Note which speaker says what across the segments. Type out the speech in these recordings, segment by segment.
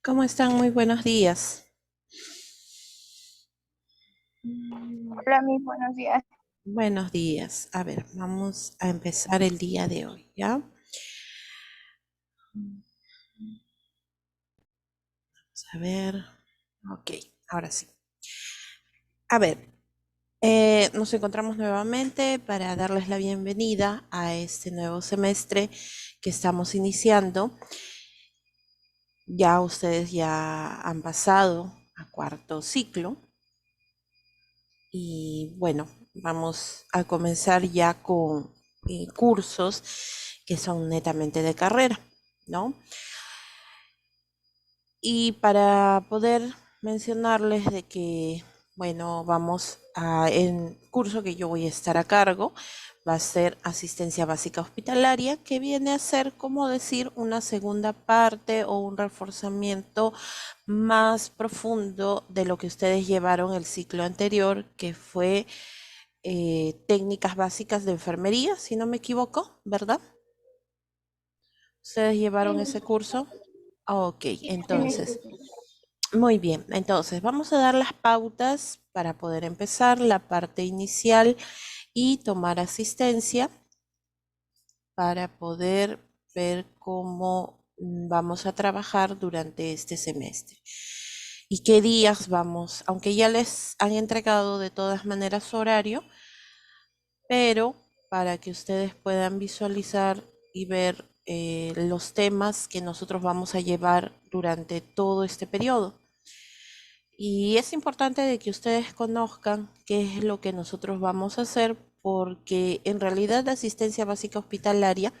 Speaker 1: ¿Cómo están? Muy buenos días.
Speaker 2: Hola, mis buenos días.
Speaker 1: Buenos días. A ver, vamos a empezar el día de hoy, ¿ya? Vamos a ver. Ok, ahora sí. A ver, nos encontramos nuevamente para darles la bienvenida a este nuevo semestre que estamos iniciando. Ya ustedes ya han pasado a cuarto ciclo y bueno, vamos a comenzar ya con cursos que son netamente de carrera, ¿no? Y para poder mencionarles de que, bueno, vamos a, el curso que yo voy a estar a cargo va a ser asistencia básica hospitalaria, que viene a ser, como decir, una segunda parte o un reforzamiento más profundo de lo que ustedes llevaron el ciclo anterior, que fue técnicas básicas de enfermería, si no me equivoco, ¿verdad? ¿Ustedes llevaron ese curso? Ok,
Speaker 2: Sí, mis.
Speaker 1: entonces, muy bien. Entonces, vamos a dar las pautas para poder empezar la parte inicial y tomar asistencia para poder ver cómo vamos a trabajar durante este semestre. Y qué días vamos, aunque ya les han entregado de todas maneras su horario, pero para que ustedes puedan visualizar y ver los temas que nosotros vamos a llevar durante todo este periodo. Y es importante de que ustedes conozcan qué es lo que nosotros vamos a hacer, porque en realidad la asistencia básica hospitalaria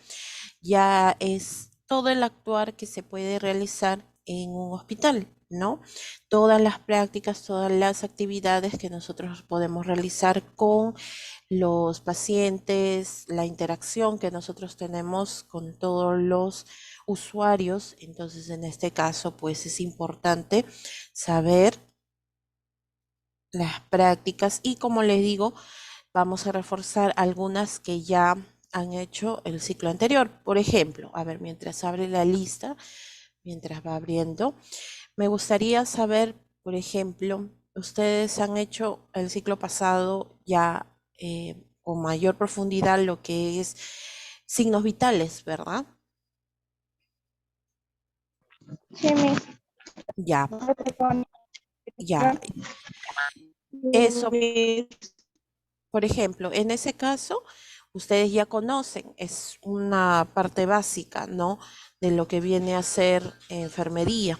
Speaker 1: ya es todo el actuar que se puede realizar en un hospital, ¿no? Todas las prácticas, todas las actividades que nosotros podemos realizar con los pacientes, la interacción que nosotros tenemos con todos los usuarios. Entonces, en este caso, pues es importante saber las prácticas y, como les digo, vamos a reforzar algunas que ya han hecho el ciclo anterior. Por ejemplo, a ver, mientras abre la lista, mientras va abriendo, me gustaría saber, por ejemplo, ustedes han hecho el ciclo pasado ya con mayor profundidad lo que es signos vitales, ¿verdad?
Speaker 2: Sí, mis.
Speaker 1: Ya, ya. Eso, por ejemplo, en ese caso, ustedes ya conocen, es una parte básica, ¿no? De lo que viene a ser enfermería.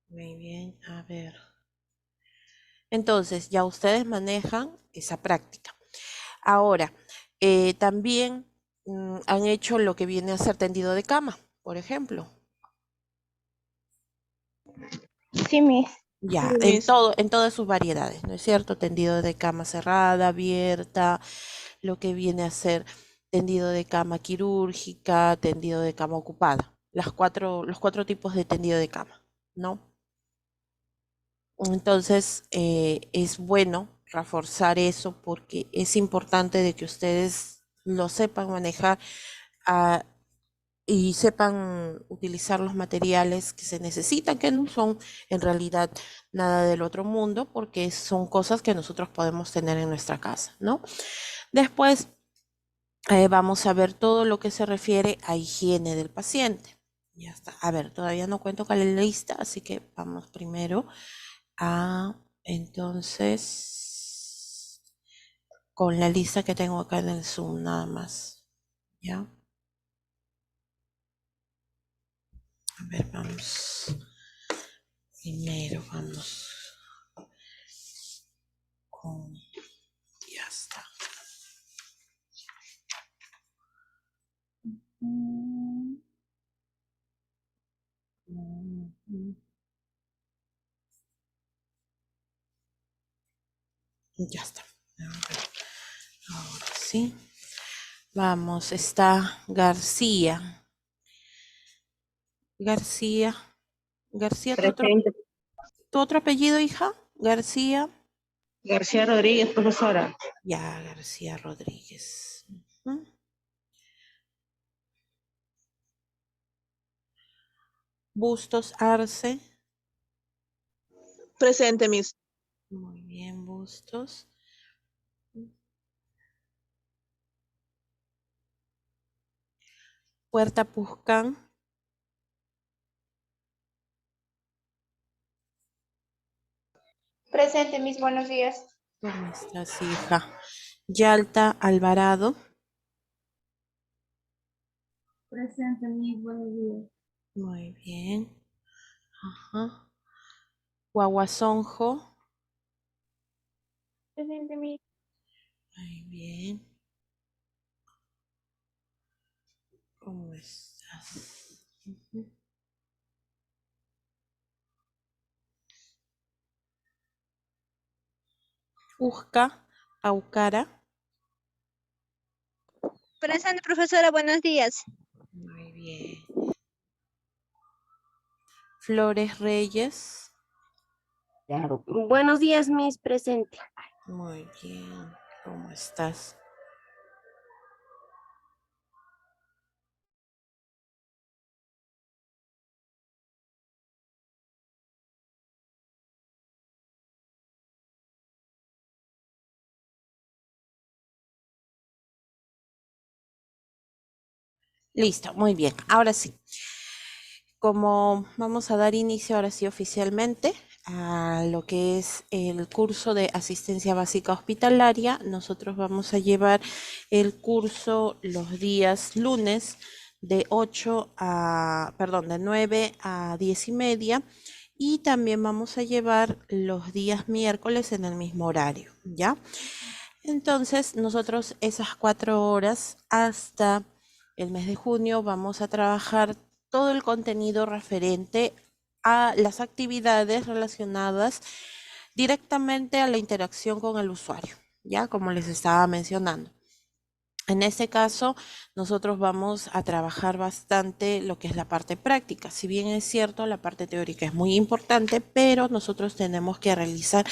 Speaker 1: Muy bien, a ver. Entonces, ya ustedes manejan esa práctica. Ahora, también han hecho lo que viene a ser tendido de cama, por ejemplo.
Speaker 2: Sí, mis.
Speaker 1: Ya, en todo, en todas sus variedades, ¿no es cierto? Tendido de cama cerrada, abierta, lo que viene a ser tendido de cama quirúrgica, tendido de cama ocupada, los cuatro tipos de tendido de cama, ¿no? Entonces, es bueno reforzar eso porque es importante de que ustedes lo sepan manejar ah, y sepan utilizar los materiales que se necesitan, que no son en realidad nada del otro mundo, porque son cosas que nosotros podemos tener en nuestra casa, ¿no? Después, vamos a ver todo lo que se refiere a higiene del paciente. Ya está. A ver, todavía no cuento con la lista, así que vamos primero a, entonces, con la lista que tengo acá en el Zoom nada más. ¿Ya? A ver, vamos. Primero vamos con... Ya está. Ya está. Ahora sí. Vamos, está García. García. García,
Speaker 3: Presente.
Speaker 1: tu otro apellido, hija? García.
Speaker 3: García Rodríguez, profesora.
Speaker 1: Ya, García Rodríguez. Ujú. Bustos Arce.
Speaker 3: Presente, Miss.
Speaker 1: Muy bien, Bustos. Puerta Puscán.
Speaker 2: Presente, mis buenos días.
Speaker 1: ¿Cómo estás, hija? Yalta Alvarado.
Speaker 4: Presente, mis buenos días.
Speaker 1: Muy bien. Ajá. Guaguasonjo.
Speaker 2: Presente, mis.
Speaker 1: Muy bien. ¿Cómo estás? Ujú. Usca Aucara.
Speaker 5: Presente, profesora, buenos días.
Speaker 1: Muy bien. Flores Reyes.
Speaker 4: Claro. Buenos días, Miss, presente.
Speaker 1: Muy bien. ¿Cómo estás? Listo, muy bien. Ahora sí. Como vamos a dar inicio ahora sí oficialmente a lo que es el curso de asistencia básica hospitalaria, nosotros vamos a llevar el curso los días lunes de 9 a 10:30 y también vamos a llevar los días miércoles en el mismo horario, ¿ya? Entonces, nosotros esas 4 horas hasta el mes de junio vamos a trabajar todo el contenido referente a las actividades relacionadas directamente a la interacción con el usuario, ya como les estaba mencionando. En este caso, nosotros vamos a trabajar bastante lo que es la parte práctica. Si bien es cierto, la parte teórica es muy importante, pero nosotros tenemos que realizar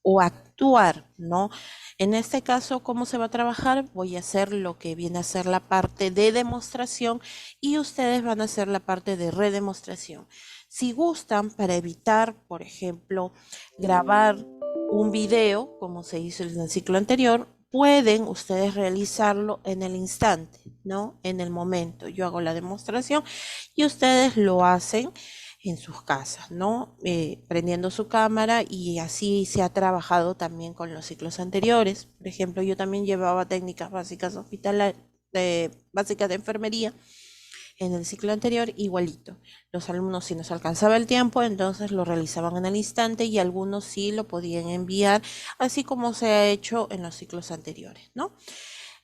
Speaker 1: o actuar, ¿no? En este caso, ¿cómo se va a trabajar? Voy a hacer lo que viene a ser la parte de demostración y ustedes van a hacer la parte de redemostración. Si gustan, para evitar, por ejemplo, grabar un video, como se hizo en el ciclo anterior, pueden ustedes realizarlo en el instante, ¿no? En el momento. Yo hago la demostración y ustedes lo hacen en sus casas, ¿no? Prendiendo su cámara y así se ha trabajado también con los ciclos anteriores. Por ejemplo, yo también llevaba técnicas básicas hospitalarias, básicas de enfermería en el ciclo anterior, igualito. Los alumnos si nos alcanzaba el tiempo, entonces lo realizaban en el instante y algunos sí lo podían enviar, así como se ha hecho en los ciclos anteriores, ¿no?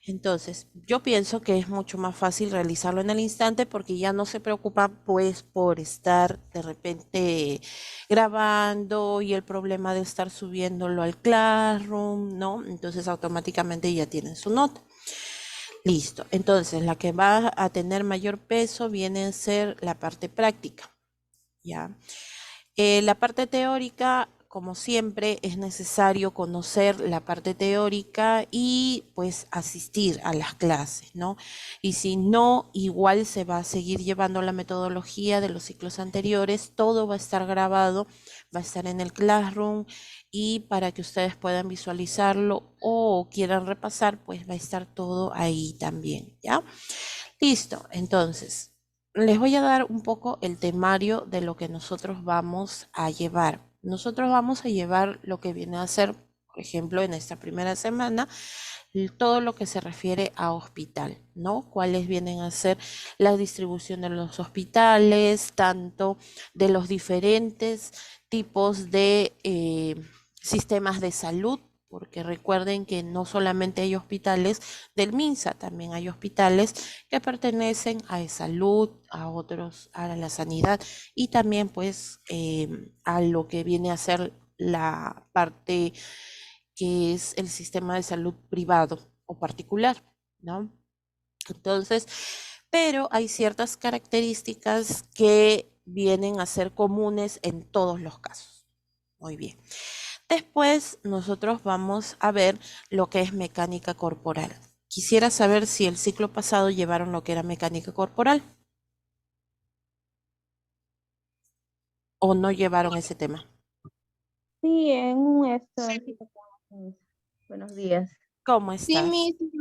Speaker 1: Entonces, yo pienso que es mucho más fácil realizarlo en el instante porque ya no se preocupa pues por estar de repente grabando y el problema de estar subiéndolo al Classroom, ¿no? Entonces automáticamente ya tienen su nota. Listo. Entonces, la que va a tener mayor peso viene a ser la parte práctica, ¿ya? La parte teórica, como siempre, es necesario conocer la parte teórica y pues asistir a las clases, ¿no? Y si no, igual se va a seguir llevando la metodología de los ciclos anteriores, todo va a estar grabado, va a estar en el Classroom y para que ustedes puedan visualizarlo o quieran repasar, pues va a estar todo ahí también, ¿ya? Listo, entonces les voy a dar un poco el temario de lo que nosotros vamos a llevar. Nosotros vamos a llevar lo que viene a ser, por ejemplo, en esta primera semana, todo lo que se refiere a hospital, ¿no? Cuáles vienen a ser la distribución de los hospitales, tanto de los diferentes tipos de sistemas de salud, porque recuerden que no solamente hay hospitales del MINSA, también hay hospitales que pertenecen a salud, a otros, a la sanidad y también pues a lo que viene a ser la parte que es el sistema de salud privado o particular, ¿no? Entonces, pero hay ciertas características que vienen a ser comunes en todos los casos. Muy bien. Después nosotros vamos a ver lo que es mecánica corporal. Quisiera saber si el ciclo pasado llevaron lo que era mecánica corporal. ¿O no llevaron ese tema?
Speaker 3: Sí, en un buenos días.
Speaker 1: ¿Cómo
Speaker 2: Sí,
Speaker 1: estás?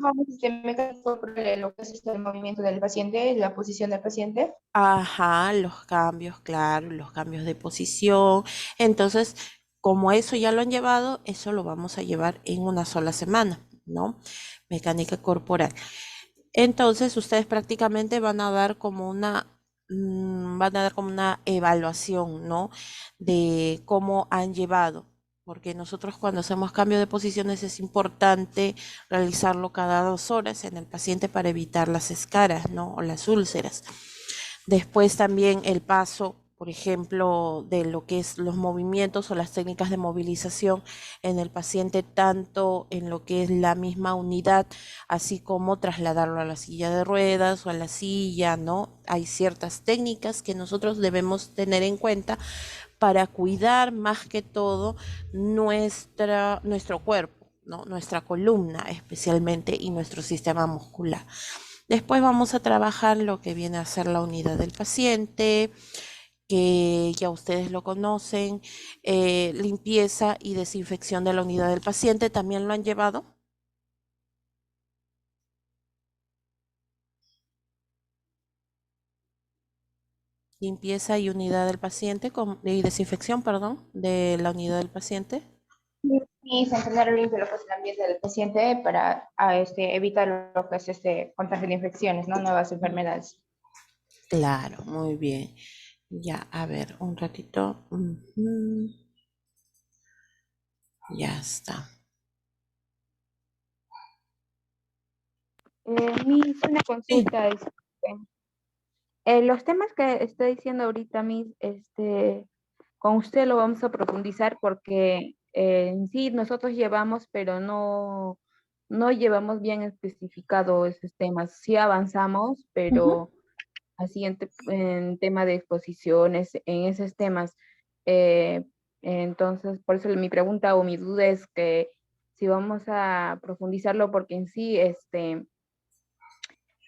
Speaker 2: vamos a mecánico por lo que es el movimiento del paciente, la posición del paciente.
Speaker 1: Ajá, los cambios, claro, los cambios de posición. Entonces, como eso ya lo han llevado, eso lo vamos a llevar en una sola semana, ¿no? Mecánica corporal. Entonces, ustedes prácticamente van a dar como una evaluación, ¿no? De cómo han llevado. Porque nosotros cuando hacemos cambio de posiciones es importante realizarlo cada 2 horas en el paciente para evitar las escaras, ¿no? O las úlceras. Después también el paso, por ejemplo, de lo que es los movimientos o las técnicas de movilización en el paciente, tanto en lo que es la misma unidad, así como trasladarlo a la silla de ruedas o a la silla, ¿no? Hay ciertas técnicas que nosotros debemos tener en cuenta para cuidar más que todo nuestro cuerpo, ¿no? Nuestra columna especialmente y nuestro sistema muscular. Después vamos a trabajar lo que viene a ser la unidad del paciente, que ya ustedes lo conocen, limpieza y desinfección de la unidad del paciente, ¿también lo han llevado? Limpieza y unidad del paciente, y desinfección, perdón, de la unidad del paciente.
Speaker 2: Y mantener limpio lo que es el ambiente del paciente para evitar lo que es contagio de infecciones, ¿no? Nuevas enfermedades.
Speaker 1: Claro, muy bien. Ya, a ver, un ratito. Ujú, ya está.
Speaker 3: Miss, una
Speaker 1: Sí.
Speaker 3: consulta. Los temas que estoy diciendo ahorita, Miss, con usted lo vamos a profundizar porque en sí nosotros llevamos, pero no llevamos bien especificado esos temas. Sí avanzamos,
Speaker 1: Ujú.
Speaker 3: pero así en tema de exposiciones, en esos temas. Eh, entonces, por eso mi pregunta o mi duda es que si vamos a profundizarlo, porque en sí,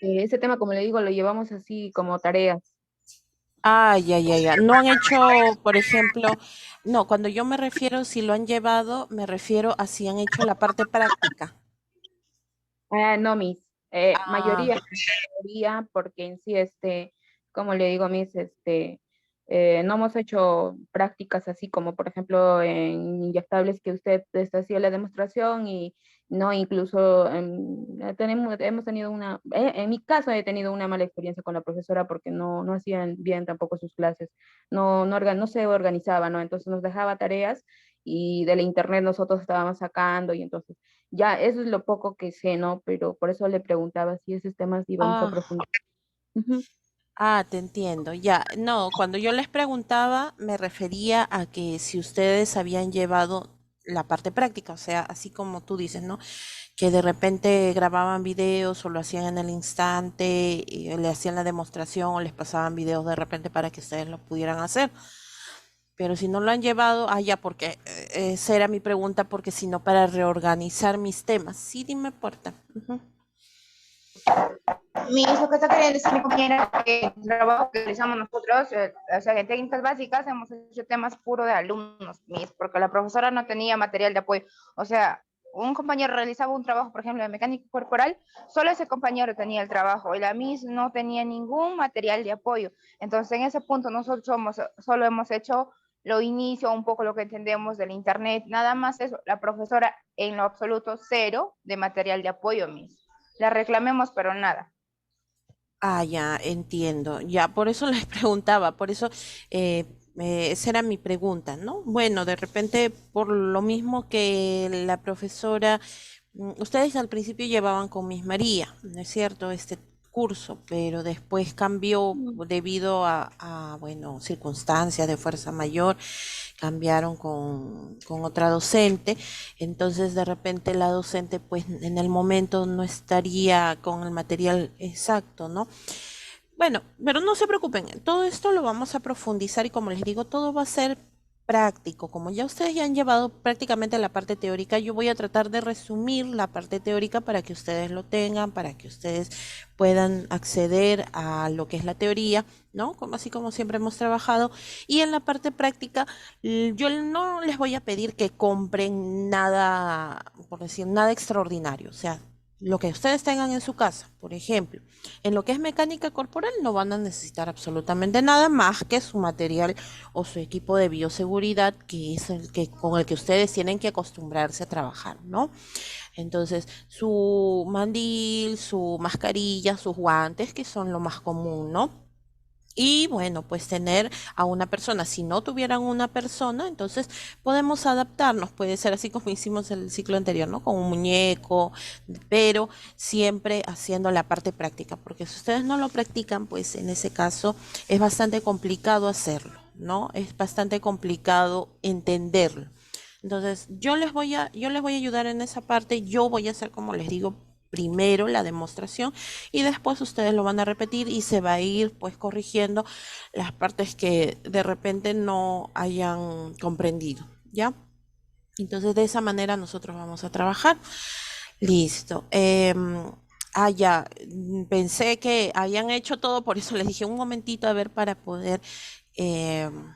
Speaker 3: ese tema, como le digo, lo llevamos así como tareas.
Speaker 1: Ah, ya, ya, ya. No han hecho, por ejemplo, no, cuando yo me refiero, si lo han llevado, me refiero a si han hecho la parte práctica.
Speaker 3: Ah, no, Miss,
Speaker 1: Ah,
Speaker 3: mayoría, porque en sí, como le digo, Miss, no hemos hecho prácticas así como, por ejemplo, en inyectables que usted hacía la demostración y no, incluso hemos tenido en mi caso he tenido una mala experiencia con la profesora porque no hacían bien tampoco sus clases, no se organizaba, ¿no? Entonces nos dejaba tareas y de la internet nosotros estábamos sacando y entonces ya, eso es lo poco que sé, ¿no? Pero por eso le preguntaba si esos temas íbamos a
Speaker 1: ah,
Speaker 3: profundizar. Ujú.
Speaker 1: te entiendo. Ya, no, cuando yo les preguntaba, me refería a que si ustedes habían llevado la parte práctica, o sea, así como tú dices, ¿no? Que de repente grababan videos o lo hacían en el instante, y le hacían la demostración o les pasaban videos de repente para que ustedes lo pudieran hacer. Pero si no lo han llevado, ya, porque esa era mi pregunta, porque si no, para reorganizar mis temas. Sí, dime, Puerta. Ujú.
Speaker 2: Lo que está queriendo decir mi compañera que el trabajo que realizamos nosotros, o sea, en técnicas básicas, hemos hecho temas puro de alumnos, porque la profesora no tenía material de apoyo. O sea, un compañero realizaba un trabajo, por ejemplo, de mecánica corporal, solo ese compañero tenía el trabajo y la Miss no tenía ningún material de apoyo. Entonces, en ese punto nosotros solo hemos hecho lo inicio, un poco lo que entendemos del internet, nada más eso. La profesora en lo absoluto cero de material de apoyo, Miss. La reclamemos, pero nada.
Speaker 1: Ya, entiendo. Ya, por eso les preguntaba, por eso esa era mi pregunta, ¿no? Bueno, de repente, por lo mismo que la profesora, ustedes al principio llevaban con Miss María, ¿no es cierto? Este curso, pero después cambió debido bueno, circunstancias de fuerza mayor, cambiaron con otra docente, entonces de repente la docente pues en el momento no estaría con el material exacto, ¿no? Bueno, pero no se preocupen, todo esto lo vamos a profundizar y como les digo, todo va a ser práctico. Como ya ustedes ya han llevado prácticamente la parte teórica, yo voy a tratar de resumir la parte teórica para que ustedes lo tengan, para que ustedes puedan acceder a lo que es la teoría, ¿no? Como así como siempre hemos trabajado. Y en la parte práctica, yo no les voy a pedir que compren nada, por decir, nada extraordinario. O sea, lo que ustedes tengan en su casa, por ejemplo, en lo que es mecánica corporal no van a necesitar absolutamente nada más que su material o su equipo de bioseguridad, que es el que con el que ustedes tienen que acostumbrarse a trabajar, ¿no? Entonces, su mandil, su mascarilla, sus guantes, que son lo más común, ¿no? Y bueno, pues tener a una persona. Si no tuvieran una persona, entonces podemos adaptarnos. Puede ser así como hicimos el ciclo anterior, ¿no? Con un muñeco, pero siempre haciendo la parte práctica, porque si ustedes no lo practican, pues en ese caso es bastante complicado hacerlo, ¿no? Es bastante complicado entenderlo. Entonces, yo les voy a ayudar en esa parte. Yo voy a hacer, como les digo, primero la demostración y después ustedes lo van a repetir y se va a ir pues corrigiendo las partes que de repente no hayan comprendido, ¿ya? Entonces, de esa manera nosotros vamos a trabajar. Listo. Ya, pensé que habían hecho todo, por eso les dije un momentito a ver para poder em,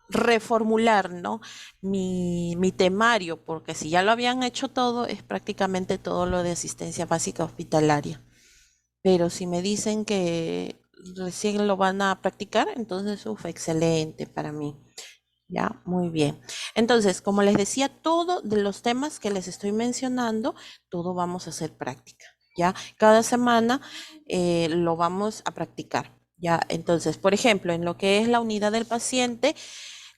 Speaker 1: reformular, ¿no? Mi temario, porque si ya lo habían hecho todo, es prácticamente todo lo de asistencia básica hospitalaria. Pero si me dicen que recién lo van a practicar, entonces, excelente para mí. Ya, muy bien. Entonces, como les decía, todo de los temas que les estoy mencionando, todo vamos a hacer práctica. Ya, cada semana lo vamos a practicar. Ya, entonces, por ejemplo, en lo que es la unidad del paciente,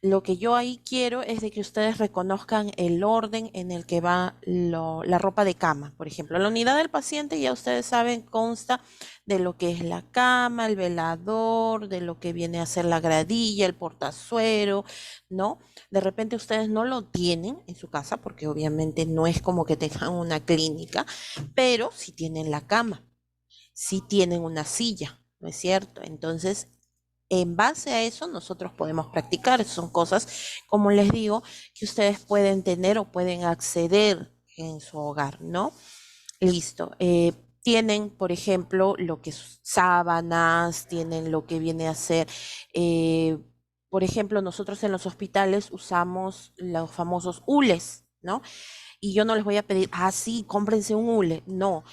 Speaker 1: lo que yo ahí quiero es de que ustedes reconozcan el orden en el que va la ropa de cama. Por ejemplo, la unidad del paciente, ya ustedes saben, consta de lo que es la cama, el velador, de lo que viene a ser la gradilla, el portazuero, ¿no? De repente ustedes no lo tienen en su casa porque obviamente no es como que tengan una clínica, pero sí tienen la cama, sí tienen una silla, ¿no es cierto? Entonces, en base a eso, nosotros podemos practicar. Son cosas, como les digo, que ustedes pueden tener o pueden acceder en su hogar, ¿no? Listo. Tienen, por ejemplo, lo que es sábanas, tienen lo que viene a ser, eh, por ejemplo, nosotros en los hospitales usamos los famosos hules, ¿no? Y yo no les voy a pedir, sí, cómprense un hule. No.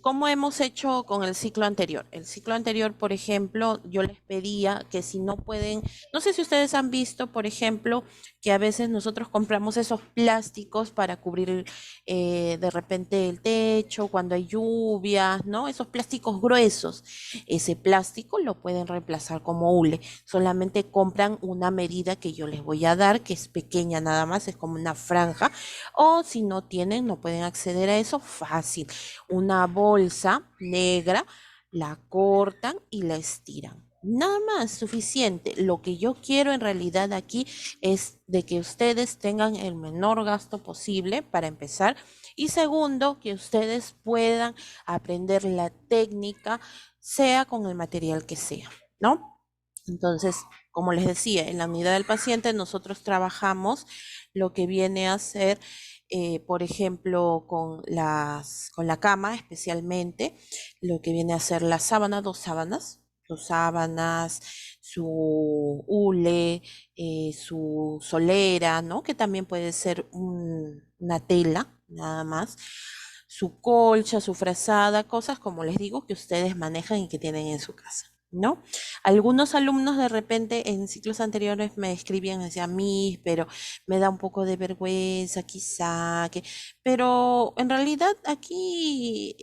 Speaker 1: ¿Cómo hemos hecho con el ciclo anterior? El ciclo anterior, por ejemplo, yo les pedía que si no pueden, no sé si ustedes han visto, por ejemplo, que a veces nosotros compramos esos plásticos para cubrir de repente el techo cuando hay lluvias, ¿no? Esos plásticos gruesos. Ese plástico lo pueden reemplazar como hule. Solamente compran una medida que yo les voy a dar, que es pequeña nada más, es como una franja, o si no tienen, no pueden acceder a eso, fácil. Una bolsa negra, la cortan y la estiran. Nada más, suficiente. Lo que yo quiero en realidad aquí es de que ustedes tengan el menor gasto posible para empezar. Y segundo, que ustedes puedan aprender la técnica, sea con el material que sea, ¿no? Entonces, como les decía, en la unidad del paciente nosotros trabajamos lo que viene a ser, por ejemplo, con la cama especialmente, lo que viene a ser la sábana, dos sábanas, su hule, su solera, ¿no? Que también puede ser una tela, nada más. Su colcha, su frazada, cosas como les digo que ustedes manejan y que tienen en su casa, ¿no? Algunos alumnos de repente en ciclos anteriores me escribían, me decían, Miss, pero me da un poco de vergüenza quizá, pero en realidad aquí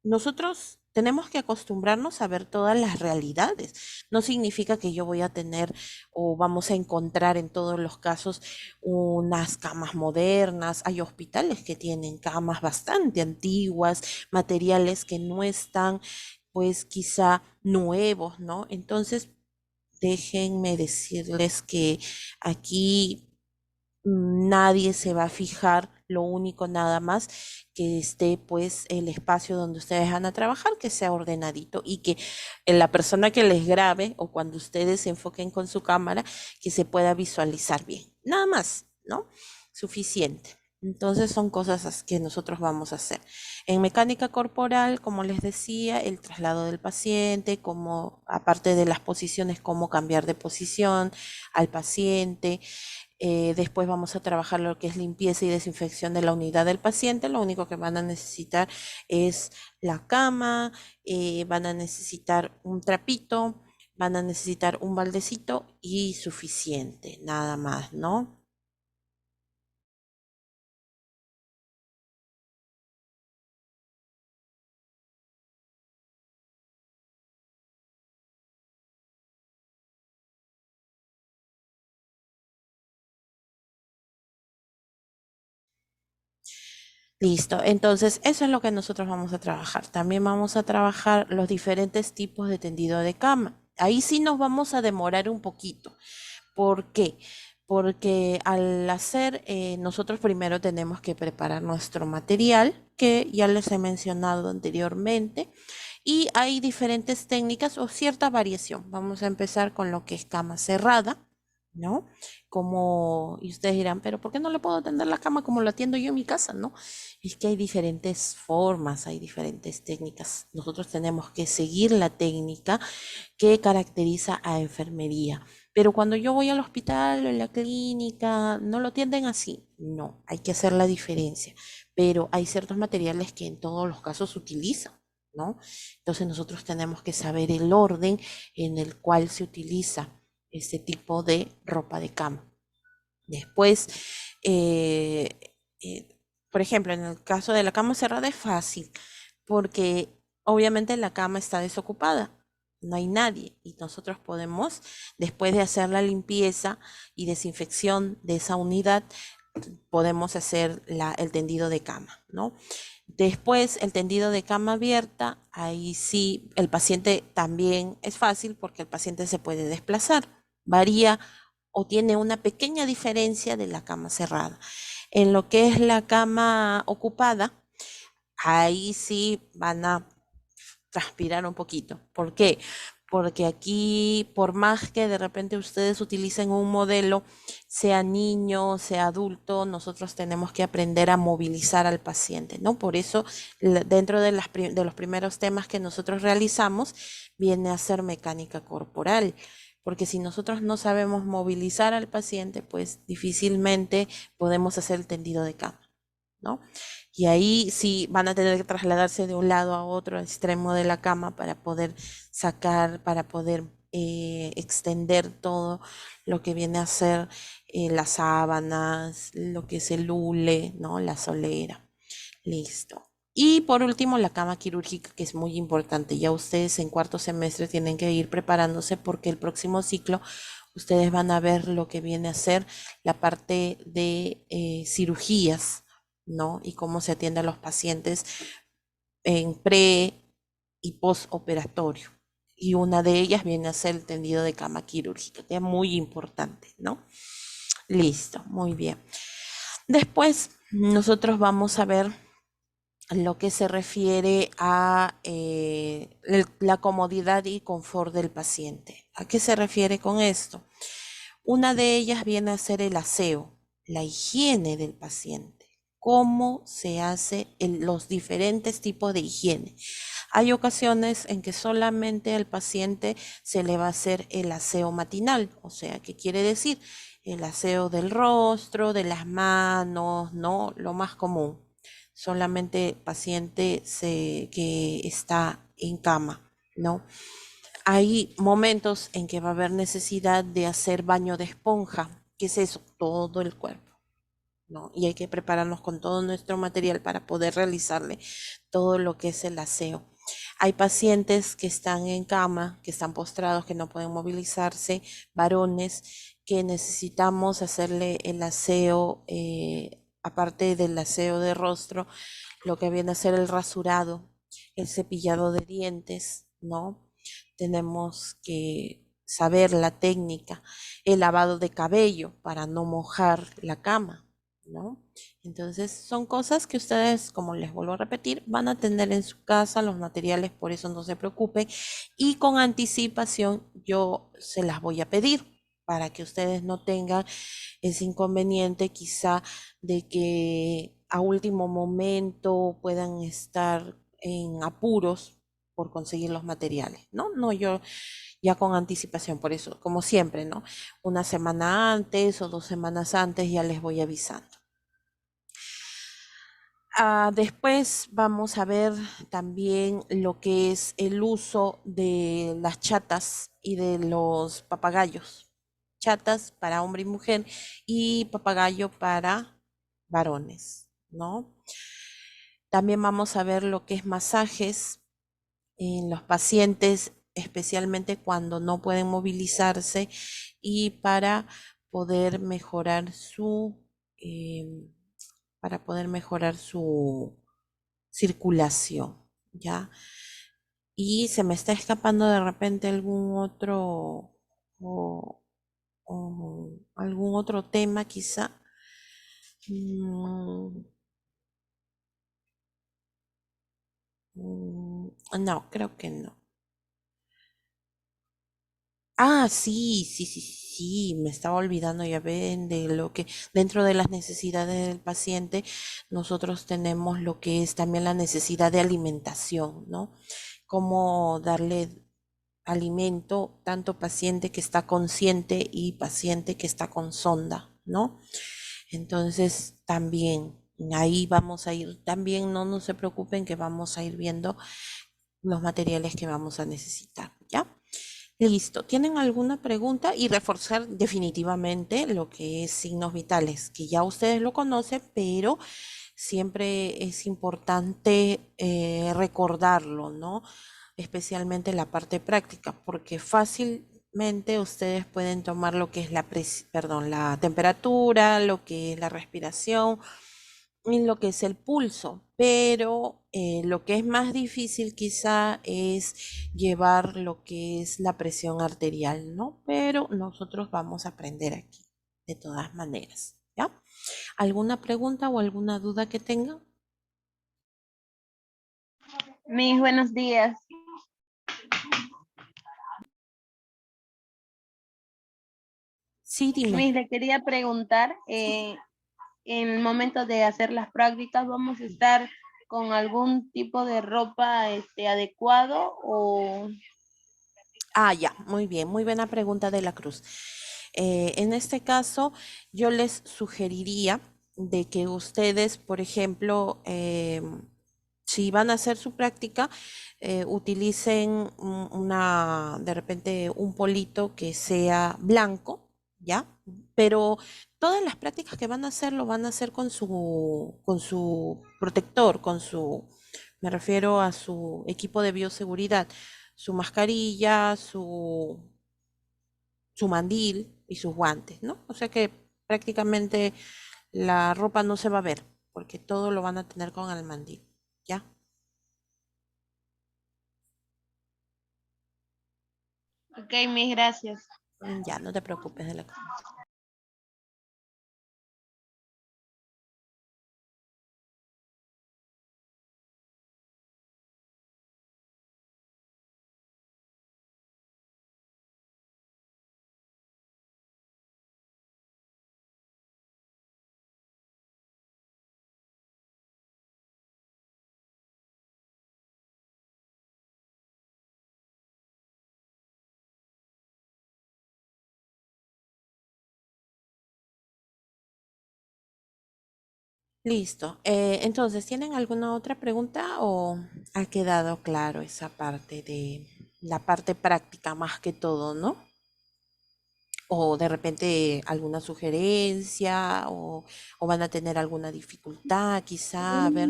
Speaker 1: nosotros tenemos que acostumbrarnos a ver todas las realidades. No significa que yo voy a tener o vamos a encontrar en todos los casos unas camas modernas. Hay hospitales que tienen camas bastante antiguas, materiales que no están pues quizá nuevos, ¿no? Entonces, déjenme decirles que aquí nadie se va a fijar Lo único nada más que esté pues el espacio donde ustedes van a trabajar, que sea ordenadito y que la persona que les grabe o cuando ustedes se enfoquen con su cámara, que se pueda visualizar bien. Nada más, ¿no? Suficiente. Entonces son cosas que nosotros vamos a hacer. En mecánica corporal, como les decía, el traslado del paciente, como aparte de las posiciones, cómo cambiar de posición al paciente. Después vamos a trabajar lo que es limpieza y desinfección de la unidad del paciente. Lo único que van a necesitar es la cama, van a necesitar un trapito, van a necesitar un baldecito y suficiente, nada más, ¿no? Listo, entonces eso es lo que nosotros vamos a trabajar. También vamos a trabajar los diferentes tipos de tendido de cama. Ahí sí nos vamos a demorar un poquito. ¿Por qué? Porque al hacer, nosotros primero tenemos que preparar nuestro material, que ya les he mencionado anteriormente, y hay diferentes técnicas o cierta variación. Vamos a empezar con lo que es cama cerrada, ¿no? Como, y ustedes dirán, pero ¿por qué no le puedo tender la cama como lo atiendo yo en mi casa, no? Es que hay diferentes formas, hay diferentes técnicas. Nosotros tenemos que seguir la técnica que caracteriza a enfermería. Pero cuando yo voy al hospital o en la clínica, no lo atienden así. No, hay que hacer la diferencia. Pero hay ciertos materiales que en todos los casos se utilizan, ¿no? Entonces nosotros tenemos que saber el orden en el cual se utiliza este tipo de ropa de cama. Después, eh, eh, por ejemplo, en el caso de la cama cerrada es fácil, porque obviamente la cama está desocupada, no hay nadie, y nosotros podemos, después de hacer la limpieza y desinfección de esa unidad, podemos hacer el tendido de cama, ¿no? Después, el tendido de cama abierta, ahí sí, el paciente también es fácil porque el paciente se puede desplazar, varía o tiene una pequeña diferencia de la cama cerrada. En lo que es la cama ocupada, ahí sí van a transpirar un poquito. ¿Por qué? Porque aquí, por más que de repente ustedes utilicen un modelo, sea niño, sea adulto, nosotros tenemos que aprender a movilizar al paciente, ¿no? Por eso, dentro de los primeros temas que nosotros realizamos, viene a ser mecánica corporal. Porque si nosotros no sabemos movilizar al paciente, pues difícilmente podemos hacer el tendido de cama, ¿no? Y ahí sí van a tener que trasladarse de un lado a otro extremo de la cama para poder sacar, para poder extender todo lo que viene a ser las sábanas, lo que es el hule, ¿no? La solera. Listo. Y por último, la cama quirúrgica, que es muy importante. Ya ustedes en cuarto semestre tienen que ir preparándose porque el próximo ciclo ustedes van a ver lo que viene a ser la parte de cirugías, ¿no? Y cómo se atiende a los pacientes en pre y postoperatorio. Y una de ellas viene a ser el tendido de cama quirúrgica, que es muy importante, ¿no? Listo, muy bien. Después nosotros vamos a ver lo que se refiere a la comodidad y confort del paciente. ¿A qué se refiere con esto? Una de ellas viene a ser el aseo, la higiene del paciente, cómo se hace los diferentes tipos de higiene. Hay ocasiones en que solamente al paciente se le va a hacer el aseo matinal, o sea, ¿qué quiere decir? El aseo del rostro, de las manos, ¿no? Lo más común. Solamente paciente que está en cama, ¿no? Hay momentos en que va a haber necesidad de hacer baño de esponja. ¿Qué es eso? Todo el cuerpo, ¿no? Y hay que prepararnos con todo nuestro material para poder realizarle todo lo que es el aseo. Hay pacientes que están en cama, que están postrados, que no pueden movilizarse, varones, que necesitamos hacerle el aseo, aparte del aseo de rostro, lo que viene a ser el rasurado, el cepillado de dientes, ¿no? Tenemos que saber la técnica, el lavado de cabello para no mojar la cama, ¿no? Entonces son cosas que ustedes, como les vuelvo a repetir, van a tener en su casa los materiales, por eso no se preocupen. Y con anticipación yo se las voy a pedir para que ustedes no tengan ese inconveniente quizá de que a último momento puedan estar en apuros por conseguir los materiales, ¿no? No, yo ya con anticipación, por eso, como siempre, ¿no? Una semana antes o 2 semanas antes ya les voy avisando. Después vamos a ver también lo que es el uso de las chatas y de los papagayos. Chatas para hombre y mujer y papagayo para varones, ¿no? También vamos a ver lo que es masajes en los pacientes, especialmente cuando no pueden movilizarse y poder mejorar su, em, para poder mejorar su circulación, ¿ya? Y se me está escapando de repente algún otro o algún otro tema quizá. Mm, no, creo que no. Sí, sí, sí, sí, me estaba olvidando, ya ven, de lo que dentro de las necesidades del paciente, nosotros tenemos lo que es también la necesidad de alimentación, ¿no? Cómo darle alimento tanto paciente que está consciente y paciente que está con sonda, ¿no? Entonces, también ahí vamos a ir, también no se preocupen que vamos a ir viendo los materiales que vamos a necesitar, ¿ya? Listo. ¿Tienen alguna pregunta? Y reforzar definitivamente lo que es signos vitales, que ya ustedes lo conocen, pero siempre es importante recordarlo, ¿no? Especialmente la parte práctica, porque fácilmente ustedes pueden tomar lo que es la temperatura, lo que es la respiración, en lo que es el pulso, pero lo que es más difícil quizá es llevar lo que es la presión arterial, ¿no? Pero nosotros vamos a aprender aquí, de todas maneras, ¿ya? ¿Alguna pregunta o alguna duda que tengan?
Speaker 6: Mis buenos días.
Speaker 1: Sí, dime.
Speaker 6: Mis, le quería preguntar, en el momento de hacer las prácticas, ¿vamos a estar con algún tipo de ropa adecuado o...?
Speaker 1: Ya, muy bien, muy buena pregunta de la Cruz. En este caso, yo les sugeriría de que ustedes, por ejemplo, si van a hacer su práctica, utilicen de repente, un polito que sea blanco, ¿ya? Pero todas las prácticas que van a hacer lo van a hacer con su protector, me refiero a su equipo de bioseguridad, su mascarilla, su mandil y sus guantes, ¿no? O sea que prácticamente la ropa no se va a ver, porque todo lo van a tener con el mandil, ¿ya?
Speaker 6: Ok, mis gracias.
Speaker 1: Ya, no te preocupes de la cosa. Listo. Entonces, ¿tienen alguna otra pregunta o ha quedado claro esa parte de la parte práctica más que todo, ¿no? O de repente alguna sugerencia o van a tener alguna dificultad, quizá, a ver.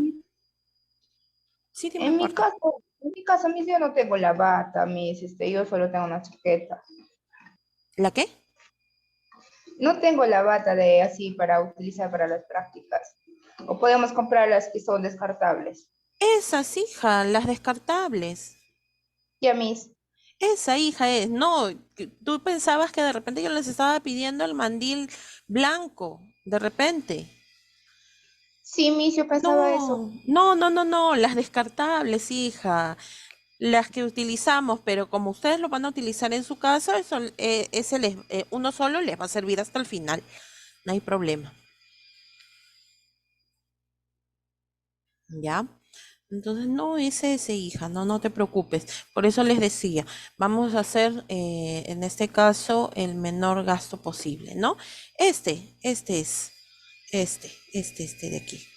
Speaker 1: Sí, dime,
Speaker 2: En mi
Speaker 1: porfa.
Speaker 2: caso, mis, yo no tengo la bata, mis, yo solo tengo una chaqueta.
Speaker 1: ¿La qué?
Speaker 2: No tengo la bata de así para utilizar para las prácticas. O podemos comprar las que son descartables.
Speaker 1: Esas, hija, las descartables.
Speaker 2: Ya, mis.
Speaker 1: Esa hija es. No, tú pensabas que de repente yo les estaba pidiendo el mandil blanco, de repente.
Speaker 2: Sí, Miss, yo pensaba eso.
Speaker 1: No, las descartables, hija. Las que utilizamos, pero como ustedes lo van a utilizar en su casa, eso, uno solo les va a servir hasta el final. No hay problema. ¿Ya? Entonces, no es ese, hija, no te preocupes. Por eso les decía, vamos a hacer en este caso el menor gasto posible, ¿no? Este es, este de aquí.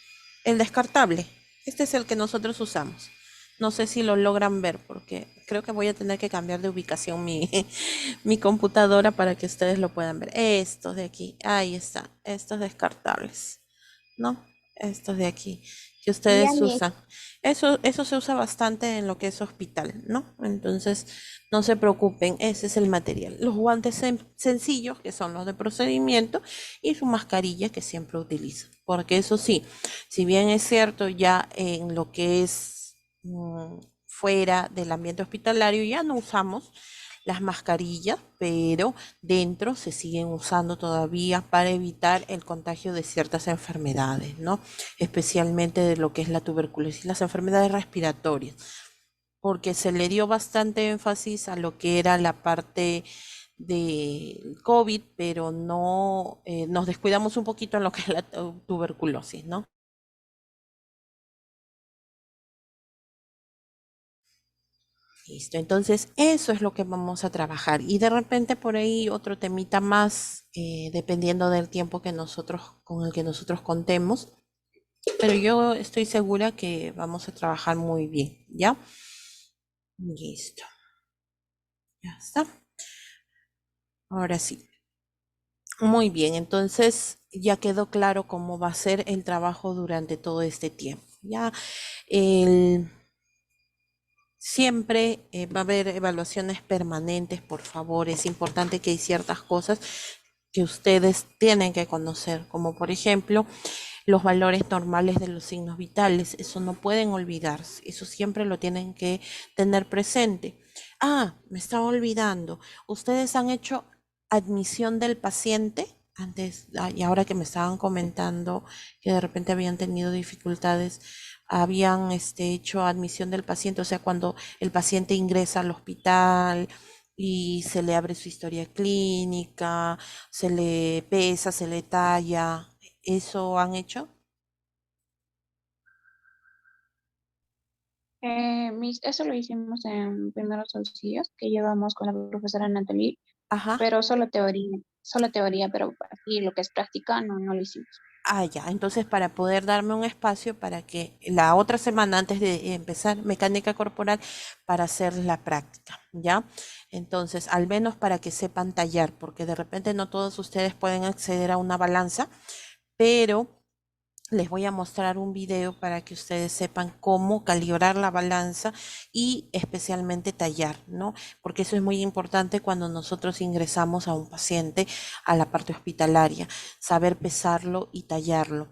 Speaker 1: El descartable. Este es el que nosotros usamos. No sé si lo logran ver porque creo que voy a tener que cambiar de ubicación mi computadora para que ustedes lo puedan ver. Estos de aquí, ahí están, estos descartables, ¿no? Estos de aquí que
Speaker 2: Ya,
Speaker 1: ustedes
Speaker 2: Miss.
Speaker 1: usan. Eso se usa bastante en lo que es hospital, ¿no? Entonces, no se preocupen, ese es el material. Los guantes sencillos, que son los de procedimiento, y su mascarilla que siempre utilizan. Porque eso sí, si bien es cierto, ya en lo que es fuera del ambiente hospitalario ya no usamos las mascarillas, pero dentro se siguen usando todavía para evitar el contagio de ciertas enfermedades, ¿no? Especialmente de lo que es la tuberculosis, las enfermedades respiratorias, porque se le dio bastante énfasis a lo que era la parte del COVID, pero no nos descuidamos un poquito en lo que es la tuberculosis, ¿no? Listo, entonces eso es lo que vamos a trabajar y de repente por ahí otro temita más, dependiendo del tiempo que con el que nosotros contemos, pero yo estoy segura que vamos a trabajar muy bien, ¿ya? Listo, ya está. Ahora sí. Muy bien, entonces ya quedó claro cómo va a ser el trabajo durante todo este tiempo. Ya el, siempre va a haber evaluaciones permanentes, por favor. Es importante que hay ciertas cosas que ustedes tienen que conocer, como por ejemplo los valores normales de los signos vitales. Eso no pueden olvidarse, eso siempre lo tienen que tener presente. Ah, me estaba olvidando. ¿Ustedes han hecho admisión del paciente? Antes, y ahora que me estaban comentando que de repente habían tenido dificultades, habían hecho admisión del paciente, o sea, cuando el paciente ingresa al hospital y se le abre su historia clínica, se le pesa, se le talla, ¿eso han hecho?
Speaker 7: Eso lo hicimos en primeros auxilios que llevamos con la profesora Natalie,
Speaker 1: Ajá.
Speaker 7: pero solo teoría, pero así lo que es práctica no lo hicimos.
Speaker 1: Ah, ya. Entonces, para poder darme un espacio para que la otra semana, antes de empezar mecánica corporal, para hacer la práctica, ¿ya? Entonces, al menos para que sepan tallar, porque de repente no todos ustedes pueden acceder a una balanza, pero les voy a mostrar un video para que ustedes sepan cómo calibrar la balanza y especialmente tallar, ¿no? Porque eso es muy importante cuando nosotros ingresamos a un paciente a la parte hospitalaria, saber pesarlo y tallarlo,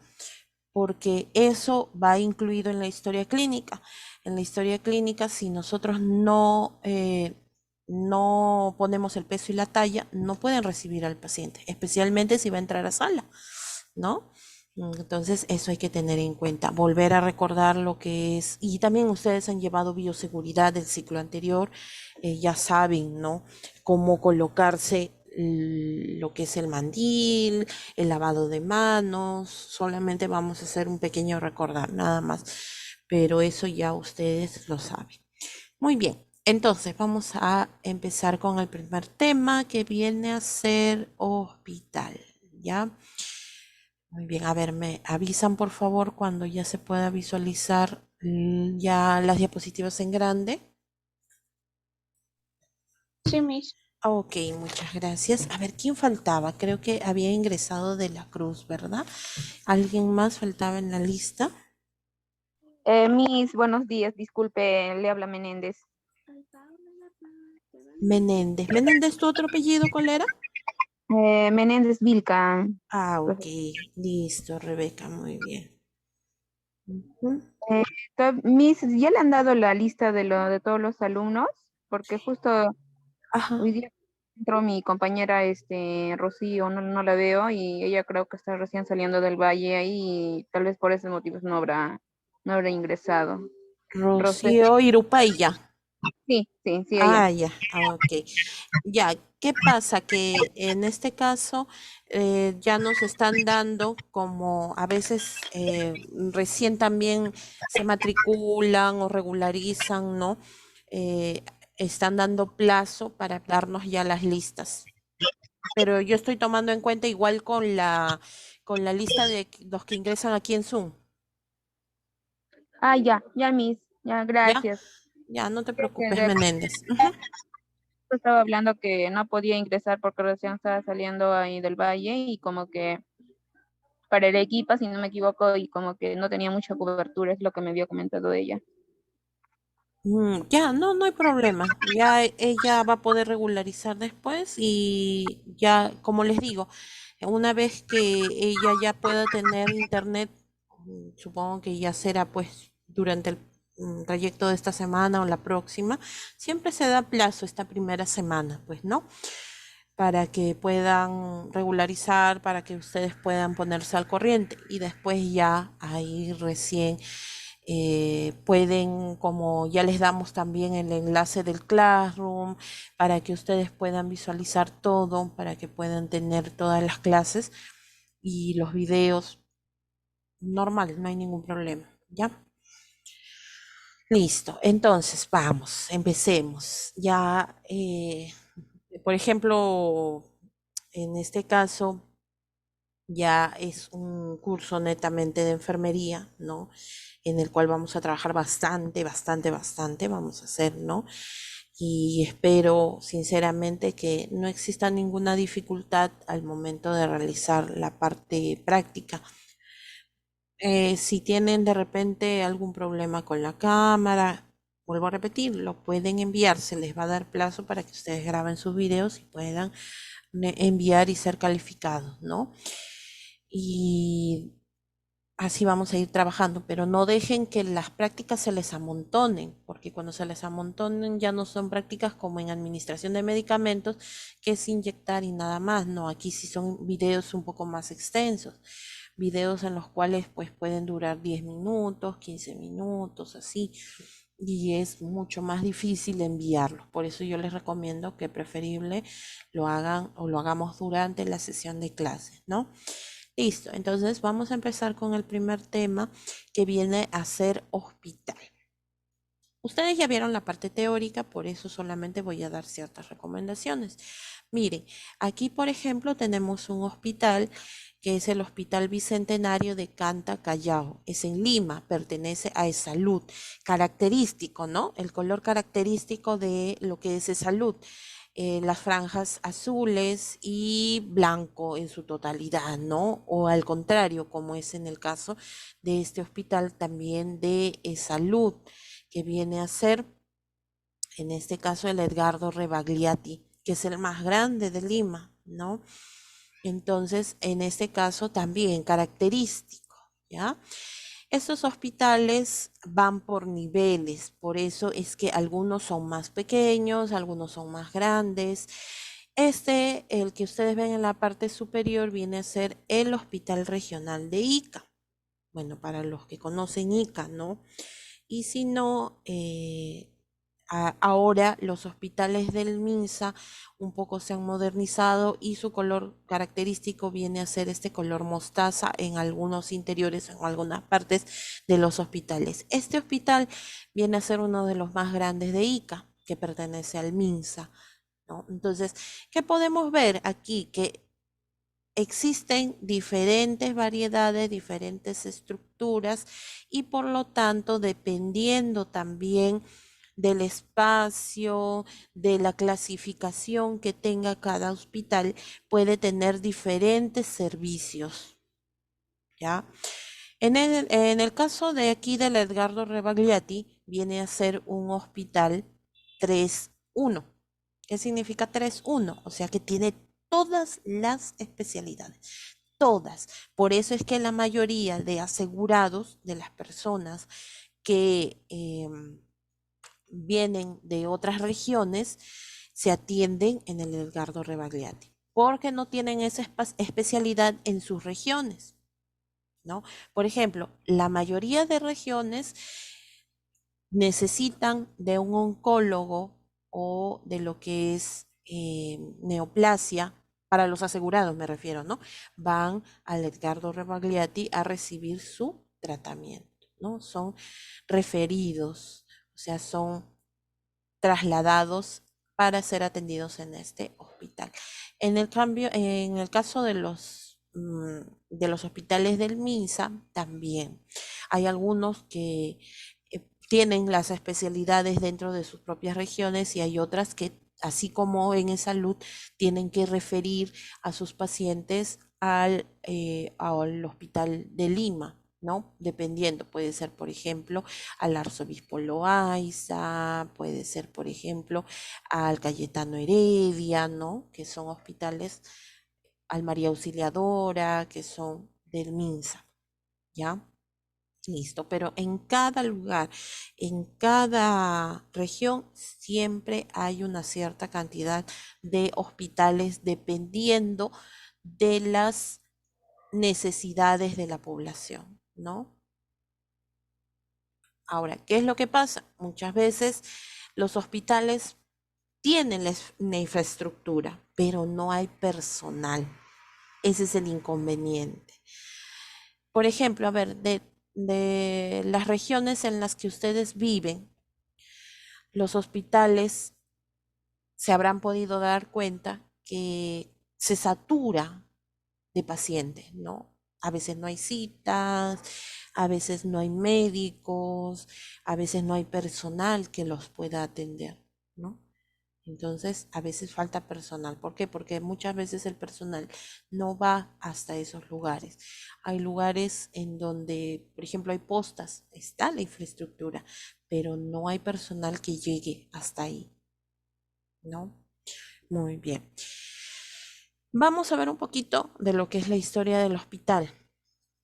Speaker 1: porque eso va incluido en la historia clínica. En la historia clínica, si nosotros no ponemos el peso y la talla, no pueden recibir al paciente, especialmente si va a entrar a sala, ¿no? Entonces, eso hay que tener en cuenta, volver a recordar lo que es, y también ustedes han llevado bioseguridad del ciclo anterior, ya saben, ¿no? Cómo colocarse lo que es el mandil, el lavado de manos, solamente vamos a hacer un pequeño recordar, nada más, pero eso ya ustedes lo saben. Muy bien, entonces vamos a empezar con el primer tema que viene a ser hospital, ¿ya? Muy bien, a ver, me avisan por favor cuando ya se pueda visualizar ya las diapositivas en grande.
Speaker 7: Sí, Miss.
Speaker 1: Ok, muchas gracias. A ver, ¿quién faltaba? Creo que había ingresado de la Cruz, ¿verdad? ¿Alguien más faltaba en la lista?
Speaker 3: Miss, buenos días, disculpe, le habla Menéndez.
Speaker 1: Menéndez. ¿Menéndez tu otro apellido cuál era?
Speaker 3: Menéndez Vilca.
Speaker 1: Ah, ok, listo, Rebeca, muy bien. Ujú.
Speaker 3: Miss, ¿ya le han dado la lista de todos los alumnos? Porque justo
Speaker 1: Ajá.
Speaker 3: hoy día Entró mi compañera Rocío, no la veo y ella creo que está recién saliendo del valle ahí y tal vez por esos motivos no habrá ingresado. Rosel,
Speaker 1: Rocío Irupaya.
Speaker 3: sí, ella.
Speaker 1: Ah, ya, ok. Ya, ¿qué pasa? Que en este caso ya nos están dando como a veces recién también se matriculan o regularizan, ¿no? Eh, Están dando plazo para darnos ya las listas. Pero yo estoy tomando en cuenta igual con la lista de los que ingresan aquí en Zoom.
Speaker 3: Ah, ya, Miss, ya,
Speaker 1: ¿Ya?
Speaker 3: gracias.
Speaker 1: Ya, no te
Speaker 3: Que
Speaker 1: preocupes, Menéndez.
Speaker 3: estaba hablando que no podía ingresar porque recién estaba saliendo ahí del valle y como que para Arequipa, si no me equivoco, y como que no tenía mucha cobertura, es lo que me había comentado ella.
Speaker 1: Ya, no, no hay problema. Ya ella va a poder regularizar después y ya, como les digo, una vez que ella ya pueda tener internet, supongo que ya será pues durante el trayecto de esta semana o la próxima, siempre se da plazo esta primera semana, pues, ¿no? Para que puedan regularizar, para que ustedes puedan ponerse al corriente y después ya ahí recién pueden, como ya les damos también el enlace del Classroom, para que ustedes puedan visualizar todo, para que puedan tener todas las clases y los videos normal, no hay ningún problema, ¿ya? Listo, entonces vamos, empecemos. Ya, por ejemplo, en este caso ya es un curso netamente de enfermería, ¿no? En el cual vamos a trabajar bastante, vamos a hacer, ¿no? Y espero sinceramente que no exista ninguna dificultad al momento de realizar la parte práctica. Si tienen de repente algún problema con la cámara, vuelvo a repetir, lo pueden enviar, se les va a dar plazo para que ustedes graben sus videos y puedan enviar y ser calificados, ¿no? Y así vamos a ir trabajando, pero no dejen que las prácticas se les amontonen, porque cuando se les amontonen ya no son prácticas como en administración de medicamentos, que es inyectar y nada más, no, aquí sí son videos un poco más extensos, videos en los cuales pues pueden durar 10 minutos, 15 minutos, así, y es mucho más difícil enviarlos, por eso yo les recomiendo que preferible lo hagan o lo hagamos durante la sesión de clases, ¿no? Listo, entonces vamos a empezar con el primer tema que viene a ser hospital. Ustedes ya vieron la parte teórica, por eso solamente voy a dar ciertas recomendaciones. Miren, aquí por ejemplo tenemos un hospital que es el Hospital Bicentenario de Canta, Callao. Es en Lima, pertenece a Esalud. Característico, ¿no? El color característico de lo que es Esalud. Las franjas azules y blanco en su totalidad, ¿no? O al contrario, como es en el caso de este hospital también de salud, que viene a ser, en este caso, el Edgardo Rebagliati, que es el más grande de Lima, ¿no? Entonces, en este caso también característico, ¿ya? Estos hospitales van por niveles, por eso es que algunos son más pequeños, algunos son más grandes. El que ustedes ven en la parte superior, viene a ser el Hospital Regional de Ica. Bueno, para los que conocen Ica, ¿no? Y si no, ahora los hospitales del MINSA un poco se han modernizado y su color característico viene a ser este color mostaza en algunos interiores, en algunas partes de los hospitales. Este hospital viene a ser uno de los más grandes de Ica, que pertenece al MINSA, ¿no? Entonces, ¿qué podemos ver aquí? Que existen diferentes variedades, diferentes estructuras y por lo tanto, dependiendo también del espacio, de la clasificación que tenga cada hospital, puede tener diferentes servicios, ¿ya? En el caso de aquí del Edgardo Rebagliati, viene a ser un hospital 3-1. ¿Qué significa 3-1? O sea que tiene todas las especialidades, todas. Por eso es que la mayoría de asegurados, de las personas que vienen de otras regiones, se atienden en el Edgardo Rebagliati, porque no tienen esa especialidad en sus regiones, ¿no? Por ejemplo, la mayoría de regiones necesitan de un oncólogo o de lo que es neoplasia, para los asegurados me refiero, ¿no? Van al Edgardo Rebagliati a recibir su tratamiento, ¿no? Son referidos, o sea, son trasladados para ser atendidos en este hospital. En el caso de los hospitales del MINSA también hay algunos que tienen las especialidades dentro de sus propias regiones y hay otras que, así como en salud, tienen que referir a sus pacientes al hospital de Lima, ¿no? Dependiendo, puede ser, por ejemplo, al arzobispo Loaiza, puede ser, por ejemplo, al Cayetano Heredia, ¿no? Que son hospitales, al María Auxiliadora, que son del MINSA, ¿ya? Listo, pero en cada lugar, en cada región, siempre hay una cierta cantidad de hospitales dependiendo de las necesidades de la población, ¿no? Ahora, ¿qué es lo que pasa? Muchas veces los hospitales tienen la infraestructura, pero no hay personal. Ese es el inconveniente. Por ejemplo, a ver, de las regiones en las que ustedes viven, los hospitales se habrán podido dar cuenta que se satura de pacientes, ¿no? A veces no hay citas, a veces no hay médicos, a veces no hay personal que los pueda atender, ¿no? Entonces, a veces falta personal. ¿Por qué? Porque muchas veces el personal no va hasta esos lugares. Hay lugares en donde, por ejemplo, hay postas, está la infraestructura, pero no hay personal que llegue hasta ahí, ¿no? Muy bien. Vamos a ver un poquito de lo que es la historia del hospital.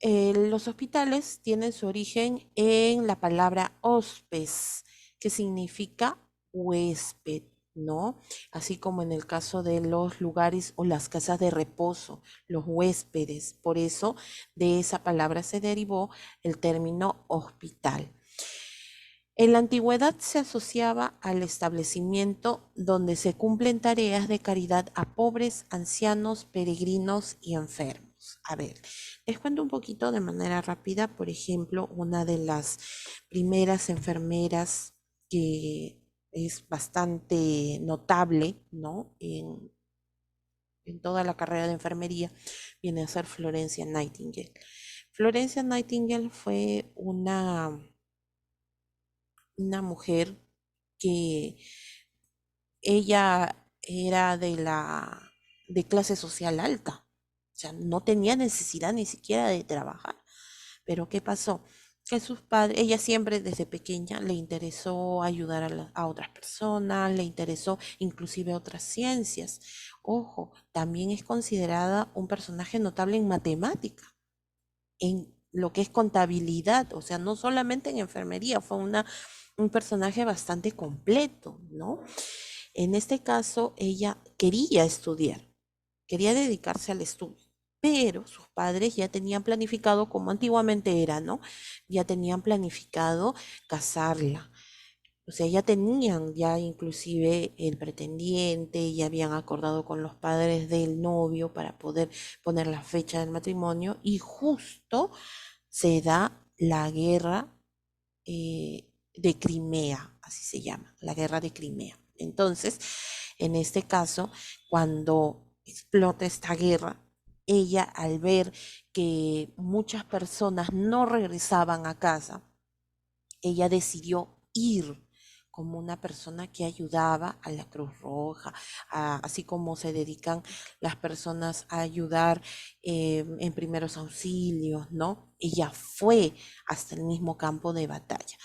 Speaker 1: Los hospitales tienen su origen en la palabra hospes, que significa huésped, ¿no? Así como en el caso de los lugares o las casas de reposo, los huéspedes. Por eso de esa palabra se derivó el término hospital. En la antigüedad se asociaba al establecimiento donde se cumplen tareas de caridad a pobres, ancianos, peregrinos y enfermos. A ver, les cuento un poquito de manera rápida. Por ejemplo, una de las primeras enfermeras que es bastante notable, ¿no? En toda la carrera de enfermería viene a ser Florencia Nightingale. Florencia Nightingale fue una mujer que ella era de clase social alta, o sea, no tenía necesidad ni siquiera de trabajar. Pero ¿qué pasó? Que sus padres, ella siempre desde pequeña le interesó ayudar a otras personas, le interesó inclusive otras ciencias. Ojo, también es considerada un personaje notable en matemática, en lo que es contabilidad, o sea, no solamente en enfermería, fue un personaje bastante completo, ¿no? En este caso, ella quería estudiar, quería dedicarse al estudio, pero sus padres ya tenían planificado, como antiguamente era, ¿no? Ya tenían planificado casarla. O sea, ya tenían ya inclusive el pretendiente, ya habían acordado con los padres del novio para poder poner la fecha del matrimonio y justo se da la guerra de Crimea, así se llama, la guerra de Crimea. Entonces, en este caso, cuando explota esta guerra, ella al ver que muchas personas no regresaban a casa, ella decidió ir como una persona que ayudaba a la Cruz Roja, así como se dedican las personas a ayudar en primeros auxilios, ¿no? Ella fue hasta el mismo campo de batalla.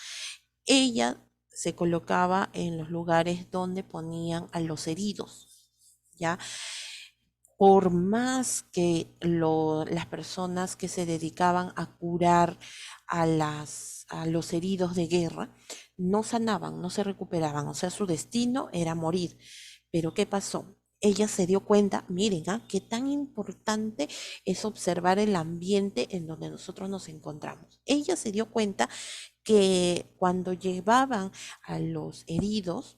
Speaker 1: Ella se colocaba en los lugares donde ponían a los heridos, ¿ya? Por más que las personas que se dedicaban a curar a los heridos de guerra no sanaban, no se recuperaban, o sea, su destino era morir. Pero ¿qué pasó? Ella se dio cuenta, miren, qué tan importante es observar el ambiente en donde nosotros nos encontramos. Ella se dio cuenta que cuando llevaban a los heridos,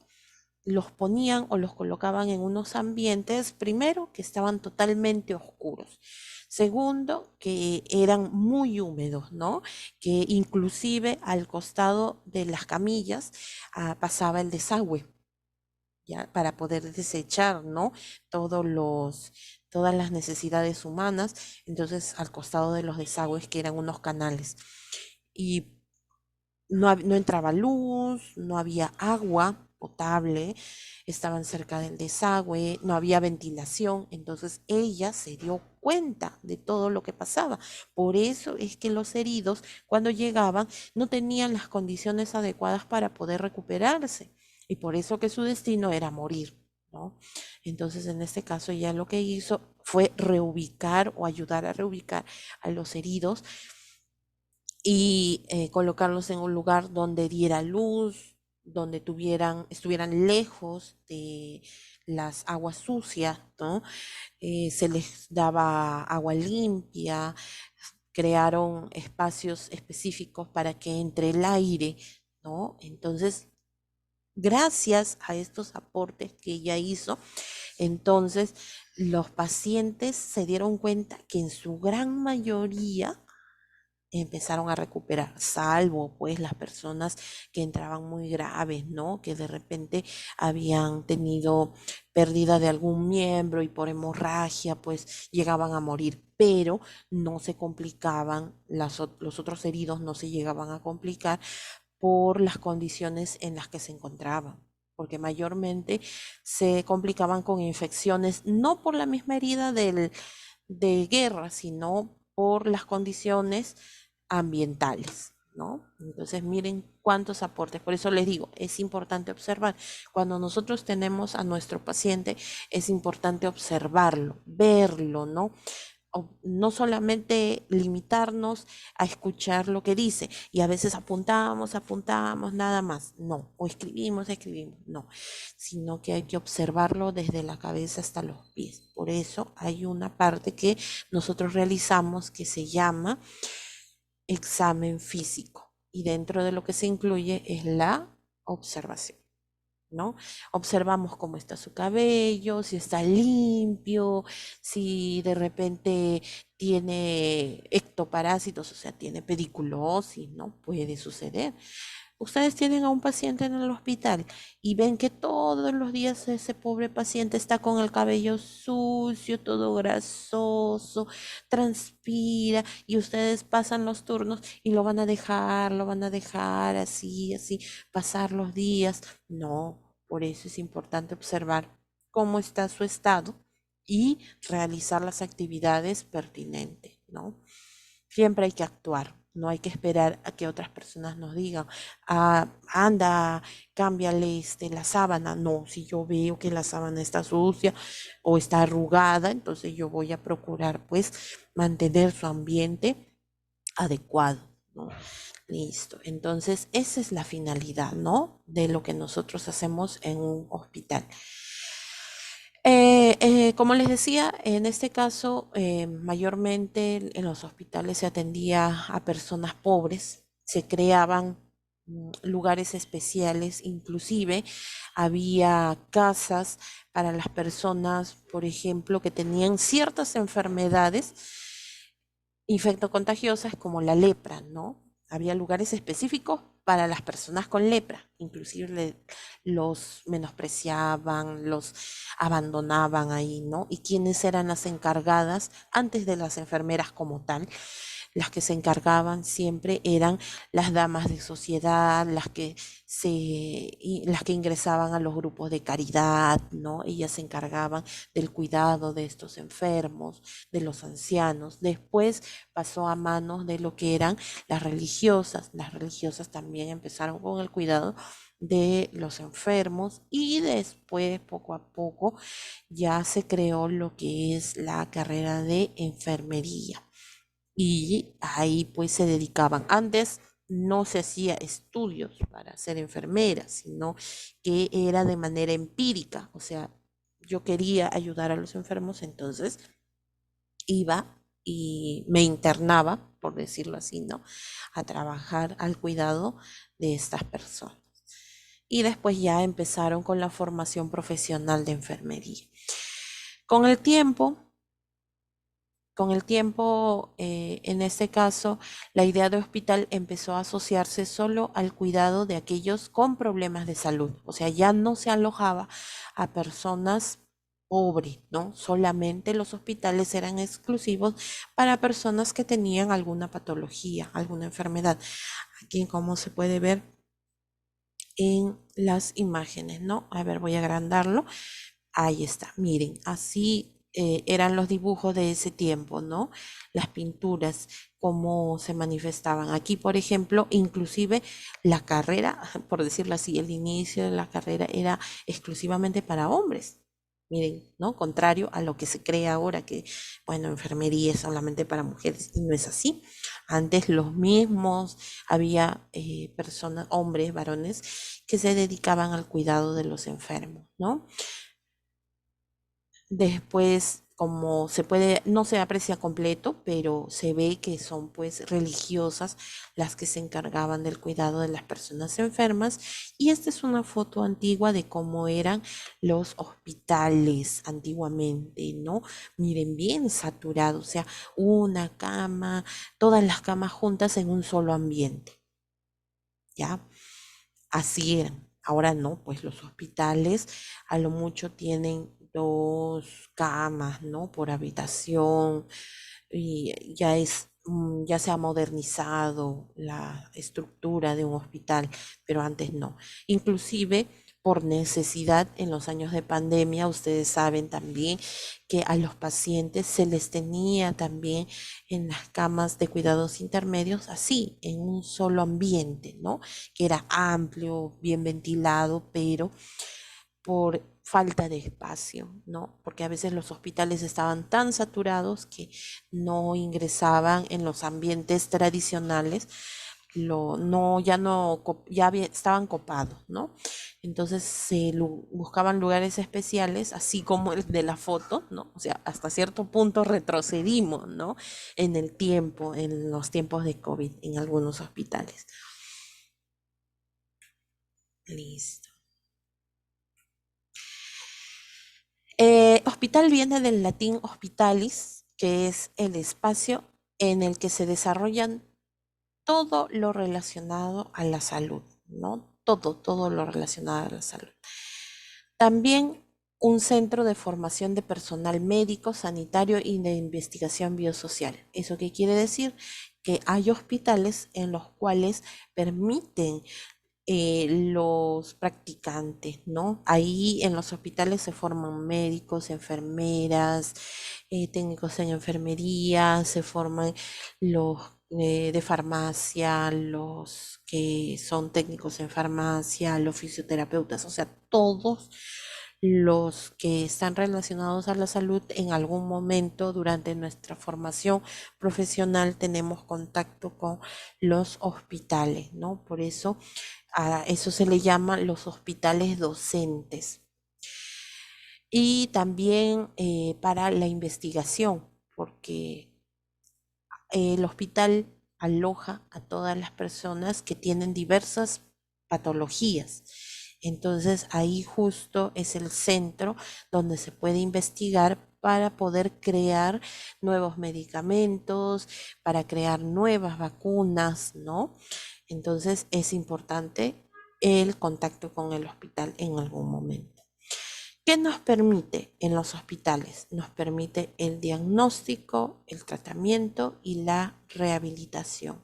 Speaker 1: los ponían o los colocaban en unos ambientes, primero, que estaban totalmente oscuros. Segundo, que eran muy húmedos, ¿no? Que inclusive al costado de las camillas pasaba el desagüe, ¿ya? Para poder desechar, ¿no? Todas las necesidades humanas. Entonces, al costado de los desagües, que eran unos canales. Y no entraba luz, no había agua potable, estaban cerca del desagüe, no había ventilación, entonces ella se dio cuenta de todo lo que pasaba. Por eso es que los heridos, cuando llegaban, no tenían las condiciones adecuadas para poder recuperarse, y por eso que su destino era morir, ¿no? Entonces, en este caso, ella lo que hizo fue reubicar o ayudar a reubicar a los heridos y colocarlos en un lugar donde diera luz, donde estuvieran lejos de las aguas sucias, ¿no? Se les daba agua limpia, crearon espacios específicos para que entre el aire, ¿no? Entonces, gracias a estos aportes que ella hizo, entonces los pacientes se dieron cuenta que en su gran mayoría empezaron a recuperar, salvo pues las personas que entraban muy graves, ¿no? Que de repente habían tenido pérdida de algún miembro y por hemorragia pues llegaban a morir, pero no se complicaban, los otros heridos no se llegaban a complicar por las condiciones en las que se encontraban, porque mayormente se complicaban con infecciones, no por la misma herida de guerra, sino por las condiciones ambientales, ¿no? Entonces miren cuántos aportes. Por eso les digo, es importante observar. Cuando nosotros tenemos a nuestro paciente, es importante observarlo, verlo, ¿no? No solamente limitarnos a escuchar lo que dice y a veces apuntamos, nada más, no, o escribimos, no, sino que hay que observarlo desde la cabeza hasta los pies. Por eso hay una parte que nosotros realizamos que se llama examen físico, y dentro de lo que se incluye es la observación, ¿no? Observamos cómo está su cabello, si está limpio, si de repente tiene ectoparásitos, o sea, tiene pediculosis, ¿no? Puede suceder. Ustedes tienen a un paciente en el hospital y ven que todos los días ese pobre paciente está con el cabello sucio, todo grasoso, transpira, y ustedes pasan los turnos y lo van a dejar así, así, pasar los días. No, por eso es importante observar cómo está su estado y realizar las actividades pertinentes, ¿no? Siempre hay que actuar, no hay que esperar a que otras personas nos digan, anda, cámbiale la sábana. No, si yo veo que la sábana está sucia o está arrugada, entonces yo voy a procurar pues mantener su ambiente adecuado, ¿no? Listo. Entonces, esa es la finalidad, ¿no? De lo que nosotros hacemos en un hospital. Como les decía, en este caso, mayormente en los hospitales se atendía a personas pobres, se creaban lugares especiales, inclusive había casas para las personas, por ejemplo, que tenían ciertas enfermedades infectocontagiosas como la lepra, ¿no? Había lugares específicos para las personas con lepra, inclusive los menospreciaban, los abandonaban ahí, ¿no? ¿Y quiénes eran las encargadas antes de las enfermeras como tal? Las que se encargaban siempre eran las damas de sociedad, las que ingresaban a los grupos de caridad, ¿no? Ellas se encargaban del cuidado de estos enfermos, de los ancianos. Después pasó a manos de lo que eran las religiosas. Las religiosas también empezaron con el cuidado de los enfermos, y después poco a poco ya se creó lo que es la carrera de enfermería. Y ahí pues se dedicaban. Antes no se hacía estudios para ser enfermera, sino que era de manera empírica. O sea, yo quería ayudar a los enfermos, entonces iba y me internaba, por decirlo así, ¿no? A trabajar al cuidado de estas personas. Y después ya empezaron con la formación profesional de enfermería. Con el tiempo, en este caso, la idea de hospital empezó a asociarse solo al cuidado de aquellos con problemas de salud. O sea, ya no se alojaba a personas pobres, ¿no? Solamente los hospitales eran exclusivos para personas que tenían alguna patología, alguna enfermedad. Aquí, como se puede ver en las imágenes, ¿no? A ver, voy a agrandarlo. Ahí está, miren, así eran los dibujos de ese tiempo, ¿no? Las pinturas, cómo se manifestaban. Aquí, por ejemplo, inclusive la carrera, por decirlo así, el inicio de la carrera era exclusivamente para hombres. Miren, ¿no? Contrario a lo que se cree ahora que, bueno, enfermería es solamente para mujeres, y no es así. Antes los mismos, había personas, hombres, varones, que se dedicaban al cuidado de los enfermos, ¿no? Después, como se puede, no se aprecia completo, pero se ve que son pues religiosas las que se encargaban del cuidado de las personas enfermas. Y esta es una foto antigua de cómo eran los hospitales antiguamente, ¿no? Miren, bien saturado, o sea, una cama, todas las camas juntas en un solo ambiente, ¿ya? Así eran. Ahora no, pues los hospitales a lo mucho tienen 2 camas, ¿no? Por habitación, y ya se ha modernizado la estructura de un hospital, pero antes no. Inclusive por necesidad en los años de pandemia, ustedes saben también que a los pacientes se les tenía también en las camas de cuidados intermedios, así, en un solo ambiente, ¿no? Que era amplio, bien ventilado, pero por falta de espacio, ¿no? Porque a veces los hospitales estaban tan saturados que no ingresaban en los ambientes tradicionales, no, ya no, estaban copados, ¿no? Entonces buscaban lugares especiales, así como el de la foto, ¿no? O sea, hasta cierto punto retrocedimos, ¿no? En el tiempo, en los tiempos de COVID, en algunos hospitales. Listo. Hospital viene del latín hospitalis, que es el espacio en el que se desarrollan todo lo relacionado a la salud, ¿no? Todo lo relacionado a la salud. También un centro de formación de personal médico, sanitario y de investigación biosocial. ¿Eso qué quiere decir? Que hay hospitales en los cuales permiten los practicantes, ¿no? Ahí en los hospitales se forman médicos, enfermeras, técnicos en enfermería, se forman los de farmacia, los que son técnicos en farmacia, los fisioterapeutas, o sea, todos los que están relacionados a la salud en algún momento durante nuestra formación profesional tenemos contacto con los hospitales, ¿no? Por eso a eso se le llama los hospitales docentes. Y también para la investigación, porque el hospital aloja a todas las personas que tienen diversas patologías. Entonces ahí justo es el centro donde se puede investigar para poder crear nuevos medicamentos, para crear nuevas vacunas, ¿no? Entonces es importante el contacto con el hospital en algún momento. ¿Qué nos permite en los hospitales? Nos permite el diagnóstico, el tratamiento y la rehabilitación.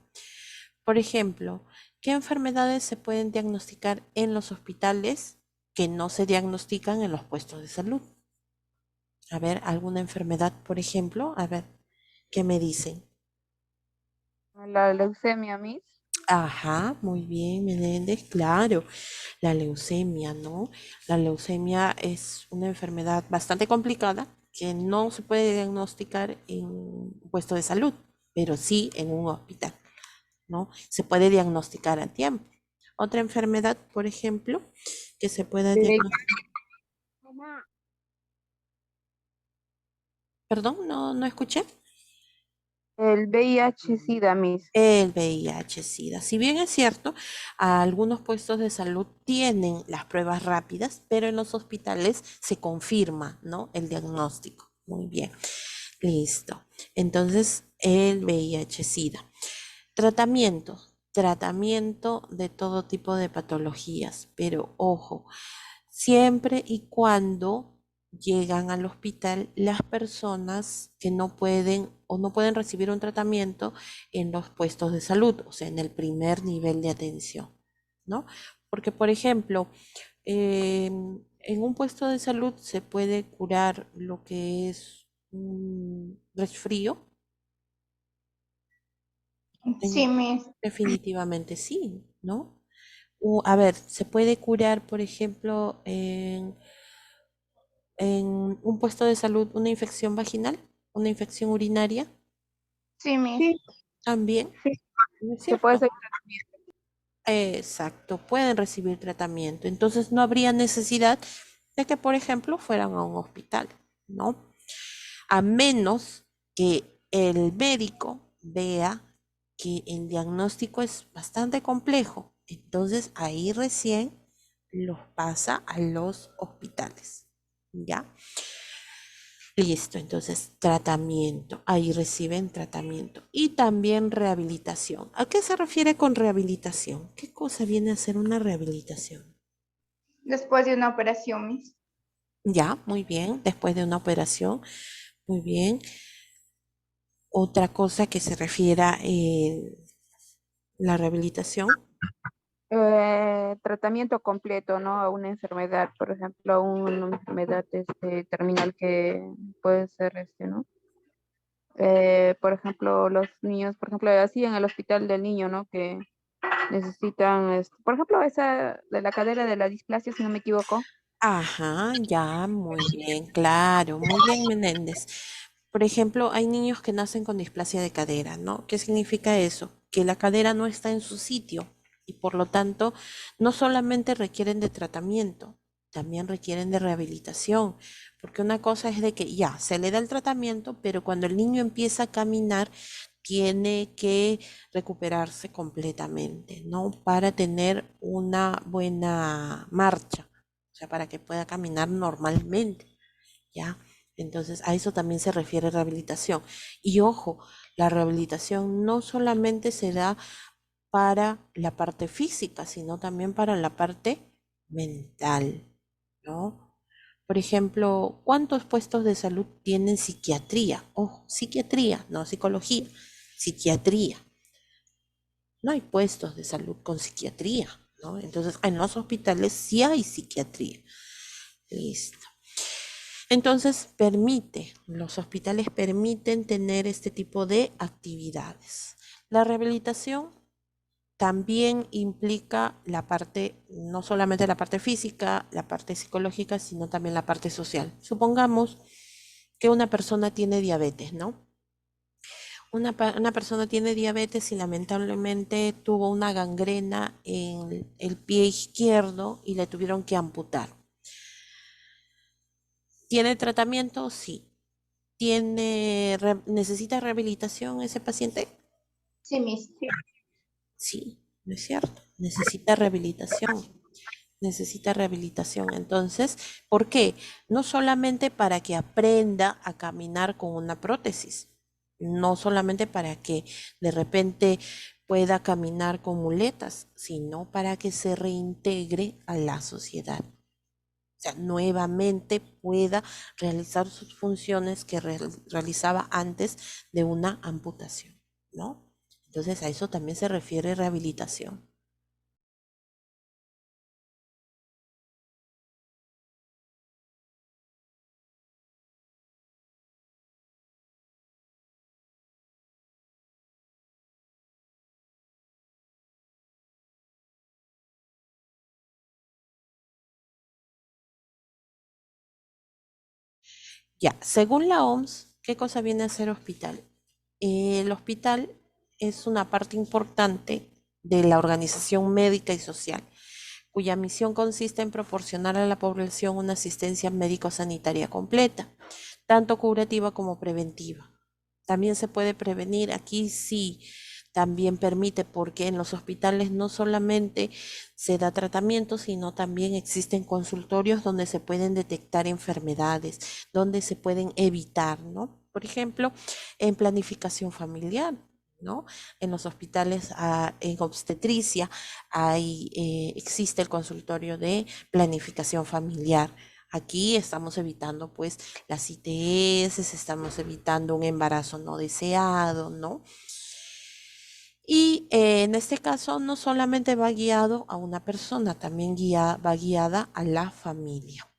Speaker 1: Por ejemplo, ¿qué enfermedades se pueden diagnosticar en los hospitales que no se diagnostican en los puestos de salud? A ver, alguna enfermedad, por ejemplo, a ver, ¿qué me dicen?
Speaker 3: La leucemia, Miss.
Speaker 1: Ajá, muy bien, Menéndez, claro, la leucemia, ¿no? La leucemia es una enfermedad bastante complicada que no se puede diagnosticar en un puesto de salud, pero sí en un hospital. ¿no? Se puede diagnosticar a tiempo. Otra enfermedad, por ejemplo, que se pueda diagnosticar. Perdón, no escuché.
Speaker 3: El VIH-Sida, Miss.
Speaker 1: El VIH-Sida. Si bien es cierto, algunos puestos de salud tienen las pruebas rápidas, pero en los hospitales se confirma, ¿no? El diagnóstico. Muy bien. Listo. Entonces, el VIH-Sida. Tratamiento. Tratamiento de todo tipo de patologías, pero ojo, siempre y cuando llegan al hospital las personas que no pueden o no pueden recibir un tratamiento en los puestos de salud, o sea, en el primer nivel de atención, ¿no? Porque, por ejemplo, en un puesto de salud se puede curar lo que es un resfrío.
Speaker 2: Sí, Miss.
Speaker 1: Definitivamente sí, ¿no? A ver, se puede curar, por ejemplo, en un puesto de salud una infección vaginal, una infección urinaria,
Speaker 2: Sí, Miss.
Speaker 3: Sí,
Speaker 1: también,
Speaker 3: sí,
Speaker 1: ¿no es
Speaker 3: se puede
Speaker 1: cierto?
Speaker 3: hacer.
Speaker 1: Exacto, pueden recibir tratamiento. Entonces no habría necesidad de que, por ejemplo, fueran a un hospital, ¿no? A menos que el médico vea que el diagnóstico es bastante complejo. Entonces ahí recién los pasa a los hospitales, ¿ya? Listo, entonces tratamiento, ahí reciben tratamiento y también rehabilitación. ¿A qué se refiere con rehabilitación? ¿Qué cosa viene a ser una rehabilitación?
Speaker 2: Después de una operación, Miss.
Speaker 1: Ya, muy bien, después de una operación, muy bien. Otra cosa que se refiera la rehabilitación.
Speaker 3: Tratamiento completo, ¿no? A una enfermedad, por ejemplo, a una enfermedad terminal que puede ser ¿no? Por ejemplo, los niños, por ejemplo, así en el hospital del niño, ¿no? Que necesitan, por ejemplo, esa de la cadera de la displasia, si no me equivoco.
Speaker 1: Ajá, ya, muy bien, claro, muy bien, Menéndez. Por ejemplo, hay niños que nacen con displasia de cadera, ¿no? ¿Qué significa eso? Que la cadera no está en su sitio y por lo tanto no solamente requieren de tratamiento, también requieren de rehabilitación, porque una cosa es de que ya se le da el tratamiento, pero cuando el niño empieza a caminar, tiene que recuperarse completamente, ¿no? Para tener una buena marcha, o sea, para que pueda caminar normalmente, ¿ya? Entonces, a eso también se refiere rehabilitación. Y ojo, la rehabilitación no solamente se da para la parte física, sino también para la parte mental, ¿no? Por ejemplo, ¿cuántos puestos de salud tienen psiquiatría? Ojo, psiquiatría, no psicología, psiquiatría. No hay puestos de salud con psiquiatría, ¿no? Entonces, en los hospitales sí hay psiquiatría. Listo. Entonces, los hospitales permiten tener este tipo de actividades. La rehabilitación también implica la parte, no solamente la parte física, la parte psicológica, sino también la parte social. Supongamos que una persona tiene diabetes, ¿no? Una persona tiene diabetes y lamentablemente tuvo una gangrena en el pie izquierdo y le tuvieron que amputar. ¿Tiene tratamiento? Sí. ¿Necesita rehabilitación ese paciente?
Speaker 2: Sí, Miss.
Speaker 1: Sí, no es cierto. Necesita rehabilitación. Necesita rehabilitación. Entonces, ¿por qué? No solamente para que aprenda a caminar con una prótesis, no solamente para que de repente pueda caminar con muletas, sino para que se reintegre a la sociedad. O sea, nuevamente pueda realizar sus funciones que realizaba antes de una amputación, ¿no? Entonces a eso también se refiere rehabilitación. Ya, según la OMS, ¿qué cosa viene a ser hospital? El hospital es una parte importante de la organización médica y social, cuya misión consiste en proporcionar a la población una asistencia médico-sanitaria completa, tanto curativa como preventiva. También se puede prevenir, aquí sí, también permite, porque en los hospitales no solamente se da tratamiento, sino también existen consultorios donde se pueden detectar enfermedades, donde se pueden evitar, ¿no? Por ejemplo, en planificación familiar, ¿no? En los hospitales, en obstetricia, existe el consultorio de planificación familiar. Aquí estamos evitando pues las ITS, estamos evitando un embarazo no deseado, ¿no? Y en este caso no solamente va guiado a una persona, también va guiada a la familia.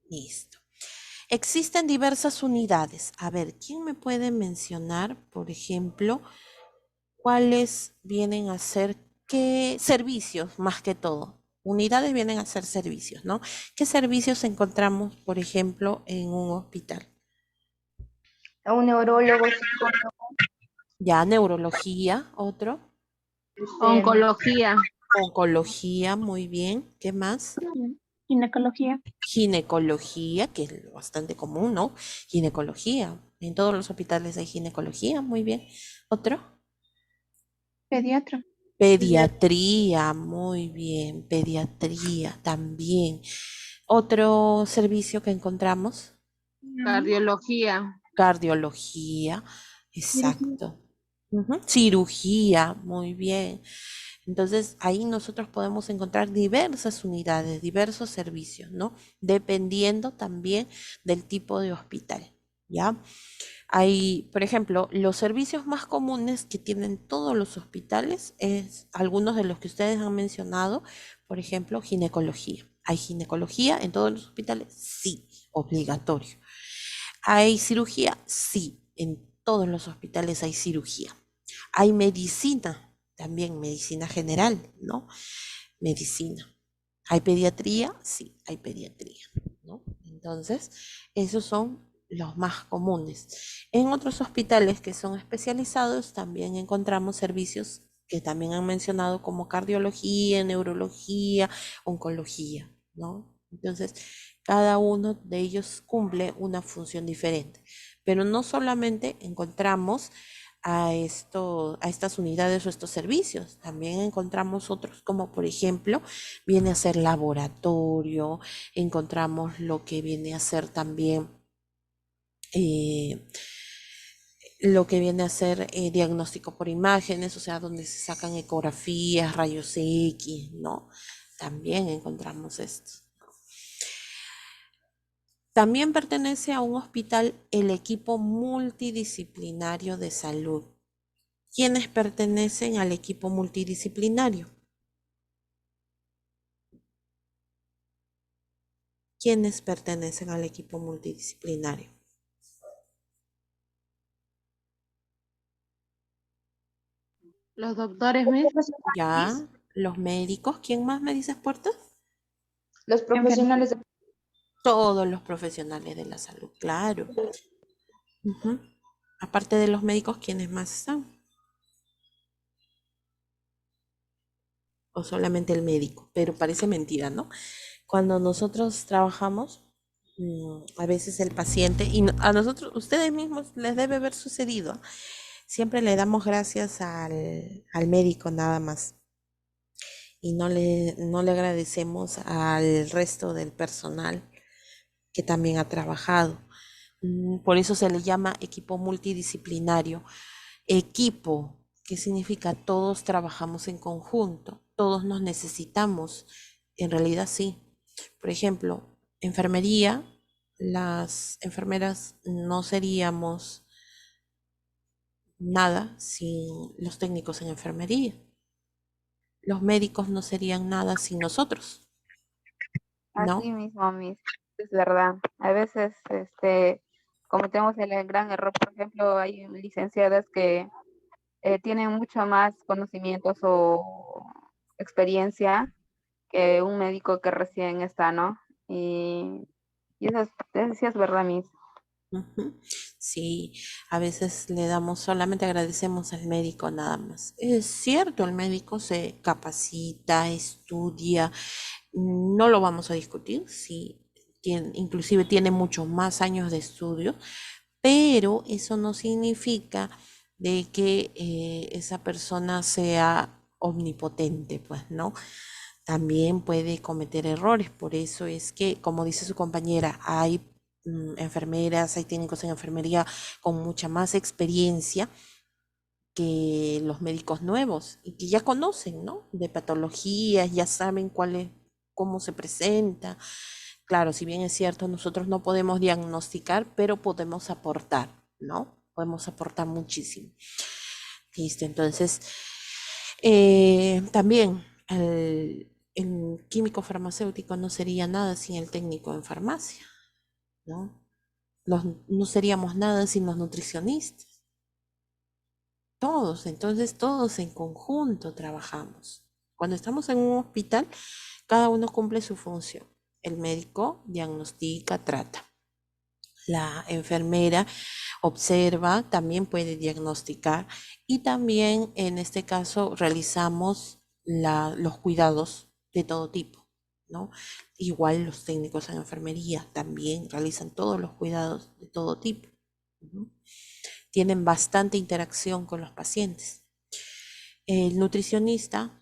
Speaker 1: Listo. Existen diversas unidades. A ver, ¿quién me puede mencionar, por ejemplo, cuáles vienen a ser qué servicios más que todo? Unidades vienen a ser servicios, ¿no? ¿Qué servicios encontramos, por ejemplo, en un hospital?
Speaker 2: A un neurólogo, psicólogo,
Speaker 1: Ya, neurología, otro.
Speaker 6: Oncología.
Speaker 1: Oncología, muy bien. ¿Qué más?
Speaker 7: Ginecología,
Speaker 1: Ginecología, que es bastante común, ¿no? Ginecología. En todos los hospitales hay ginecología, muy bien. ¿Otro?
Speaker 7: pediatra,
Speaker 1: Pediatría, muy bien. Pediatría también. Otro servicio que encontramos,
Speaker 6: Cardiología.
Speaker 1: cardiología,
Speaker 7: cirugía,
Speaker 1: exacto. Ujú. Cirugía, muy bien. Entonces, ahí nosotros podemos encontrar diversas unidades, diversos servicios, ¿no? Dependiendo también del tipo de hospital, ¿ya? Hay, por ejemplo, los servicios más comunes que tienen todos los hospitales es algunos de los que ustedes han mencionado, por ejemplo, ginecología. ¿Hay ginecología en todos los hospitales? Sí, obligatorio. ¿Hay cirugía? Sí, en todos los hospitales hay cirugía. Hay medicina, también medicina general, ¿no? Medicina. ¿Hay pediatría? Sí, hay pediatría, ¿no? Entonces, esos son los más comunes. En otros hospitales que son especializados también encontramos servicios que también han mencionado como cardiología, neurología, oncología, ¿no? Entonces, cada uno de ellos cumple una función diferente. Pero no solamente encontramos a estas unidades o estos servicios. También encontramos otros, como por ejemplo, viene a ser laboratorio, encontramos lo que viene a ser también eh, lo que viene a ser diagnóstico por imágenes, o sea, donde se sacan ecografías, rayos X, ¿no? También encontramos esto. También pertenece a un hospital el equipo multidisciplinario de salud. ¿Quiénes pertenecen al equipo multidisciplinario? ¿Quiénes pertenecen al equipo multidisciplinario?
Speaker 6: Los doctores, Miss.
Speaker 1: Ya, los médicos. ¿Quién más me dices, Puertas?
Speaker 2: los profesionales de
Speaker 1: Todos los profesionales de la salud, claro. Ujú. Aparte de los médicos, ¿quiénes más están? O solamente el médico, pero parece mentira, ¿no? Cuando nosotros trabajamos, a veces el paciente, y a nosotros, ustedes mismos les debe haber sucedido, siempre le damos gracias al médico nada más y no le agradecemos al resto del personal que también ha trabajado. Por eso se le llama equipo multidisciplinario. Equipo, ¿qué significa? Todos trabajamos en conjunto, todos nos necesitamos. En realidad sí. Por ejemplo, enfermería, las enfermeras no seríamos nada sin los técnicos en enfermería. Los médicos no serían nada sin nosotros, ¿no?
Speaker 3: Así mismo, Miss, es verdad. A veces cometemos el gran error. Por ejemplo, hay licenciadas que tienen mucho más conocimientos o experiencia que un médico que recién está, ¿no? Y eso sí es verdad, Miss.
Speaker 1: Ujú. Sí, a veces le damos, solamente agradecemos al médico nada más. Es cierto, el médico se capacita, estudia, no lo vamos a discutir, sí, inclusive tiene muchos más años de estudio, pero eso no significa de que esa persona sea omnipotente, pues, ¿no? También puede cometer errores, por eso es que, como dice su compañera, hay enfermeras, hay técnicos en enfermería con mucha más experiencia que los médicos nuevos y que ya conocen, ¿no? De patologías, ya saben cuál es, cómo se presenta. Claro, si bien es cierto, nosotros no podemos diagnosticar, pero podemos aportar, ¿no? Podemos aportar muchísimo. Listo, entonces, también el químico farmacéutico no sería nada sin el técnico en farmacia, ¿no? No seríamos nada sin los nutricionistas. Todos, entonces todos en conjunto trabajamos. Cuando estamos en un hospital, cada uno cumple su función. El médico diagnostica, trata. La enfermera observa, también puede diagnosticar y también en este caso realizamos los cuidados de todo tipo, ¿no? Igual los técnicos en enfermería también realizan todos los cuidados de todo tipo, ¿no? Tienen bastante interacción con los pacientes. El nutricionista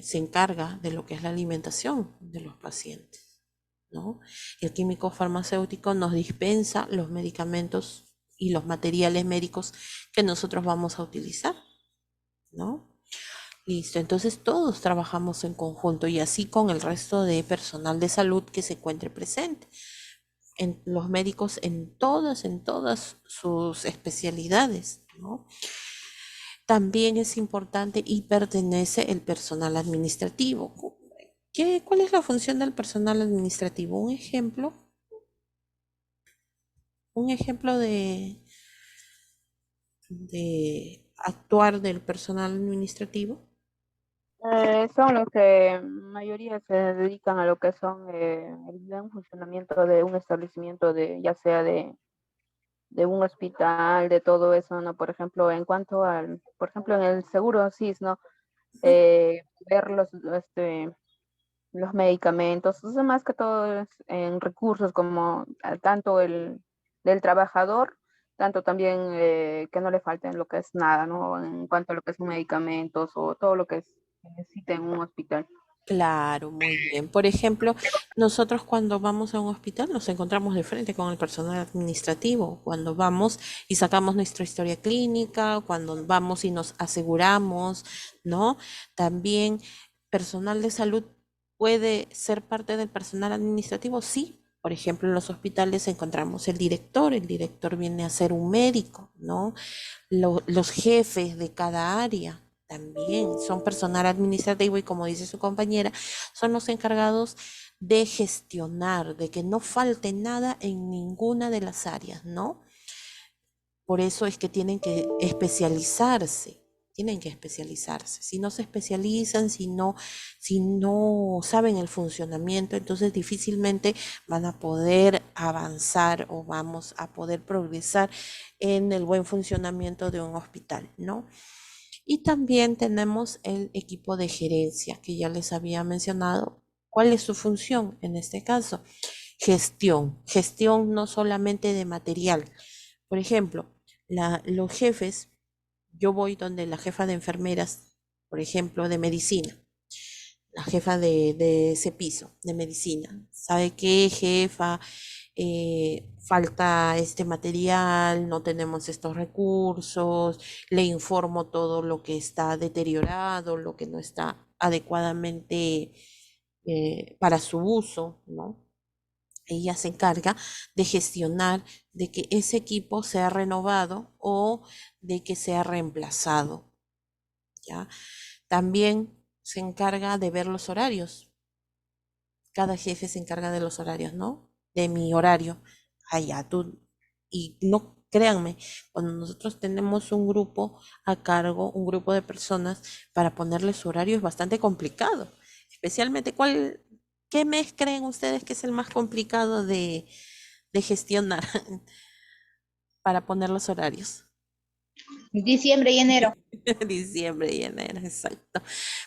Speaker 1: se encarga de lo que es la alimentación de los pacientes, ¿no? El químico farmacéutico nos dispensa los medicamentos y los materiales médicos que nosotros vamos a utilizar, ¿no? Listo, entonces todos trabajamos en conjunto y así con el resto de personal de salud que se encuentre presente. Los médicos en todas sus especialidades, ¿no? También es importante y pertenece el personal administrativo. ¿Cuál es la función del personal administrativo? Un ejemplo de actuar del personal administrativo.
Speaker 3: Son los que mayoría se dedican a lo que son el buen funcionamiento de un establecimiento, ya sea de un hospital, de todo eso, ¿no? Por ejemplo, en cuanto por ejemplo, en el seguro SIS, ¿no? Ver los medicamentos, o sea, más que todo es en recursos como tanto del trabajador, tanto también que no le falten lo que es nada, ¿no? En cuanto a lo que son medicamentos o todo lo que se necesita en un hospital.
Speaker 1: Claro, muy bien. Por ejemplo, nosotros cuando vamos a un hospital nos encontramos de frente con el personal administrativo, cuando vamos y sacamos nuestra historia clínica, cuando vamos y nos aseguramos, ¿no? También personal de salud puede ser parte del personal administrativo, sí. Por ejemplo, en los hospitales encontramos el director viene a ser un médico, ¿no? Los jefes de cada área también son personal administrativo y como dice su compañera, son los encargados de gestionar, de que no falte nada en ninguna de las áreas, ¿no? Por eso es que tienen que especializarse. Si no se especializan, si no saben el funcionamiento, entonces difícilmente van a poder avanzar o vamos a poder progresar en el buen funcionamiento de un hospital, ¿no? Y también tenemos el equipo de gerencia, que ya les había mencionado. ¿Cuál es su función en este caso? Gestión no solamente de material. Por ejemplo, los jefes, yo voy donde la jefa de enfermeras, por ejemplo, de medicina, la jefa de ese piso de medicina. ¿Sabe qué, jefa? Falta este material, no tenemos estos recursos, le informo todo lo que está deteriorado, lo que no está adecuadamente para su uso, ¿no? Ella se encarga de gestionar de que ese equipo sea renovado o de que sea reemplazado, ¿ya? También se encarga de ver los horarios. Cada jefe se encarga de los horarios, ¿no? De mi horario. Allá tú. Y no, créanme, cuando nosotros tenemos un grupo a cargo, un grupo de personas, para ponerles su horario es bastante complicado. Especialmente, ¿qué mes creen ustedes que es el más complicado de gestionar? para poner los horarios.
Speaker 2: Diciembre y enero.
Speaker 1: Diciembre y enero, exacto.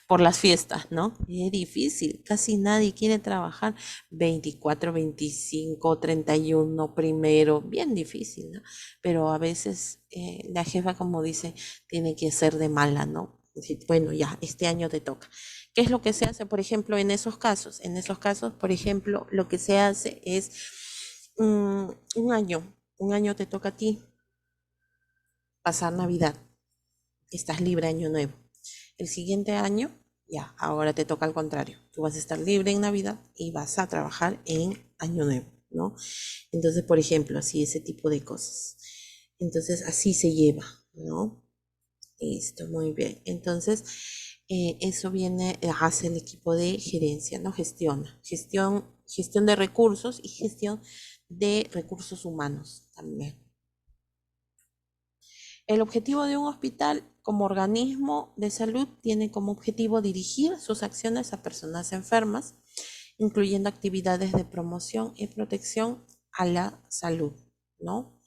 Speaker 1: Por las fiestas, ¿no? Es difícil, casi nadie quiere trabajar 24, 25, 31, primero, bien difícil, ¿no? Pero a veces la jefa, como dice, tiene que ser de mala, ¿no? Decir, bueno, ya, este año te toca. ¿Qué es lo que se hace, por ejemplo, en esos casos? En esos casos, por ejemplo, lo que se hace es un año te toca a ti pasar Navidad, estás libre año nuevo. El siguiente año, ya, ahora te toca al contrario. Tú vas a estar libre en Navidad y vas a trabajar en año nuevo, ¿no? Entonces, por ejemplo, así ese tipo de cosas. Entonces, así se lleva, ¿no? Listo, muy bien. Entonces, eso viene, hace el equipo de gerencia, ¿no? Gestión de recursos y gestión de recursos humanos también. El objetivo de un hospital como organismo de salud tiene como objetivo dirigir sus acciones a personas enfermas, incluyendo actividades de promoción y protección a la salud, ¿no?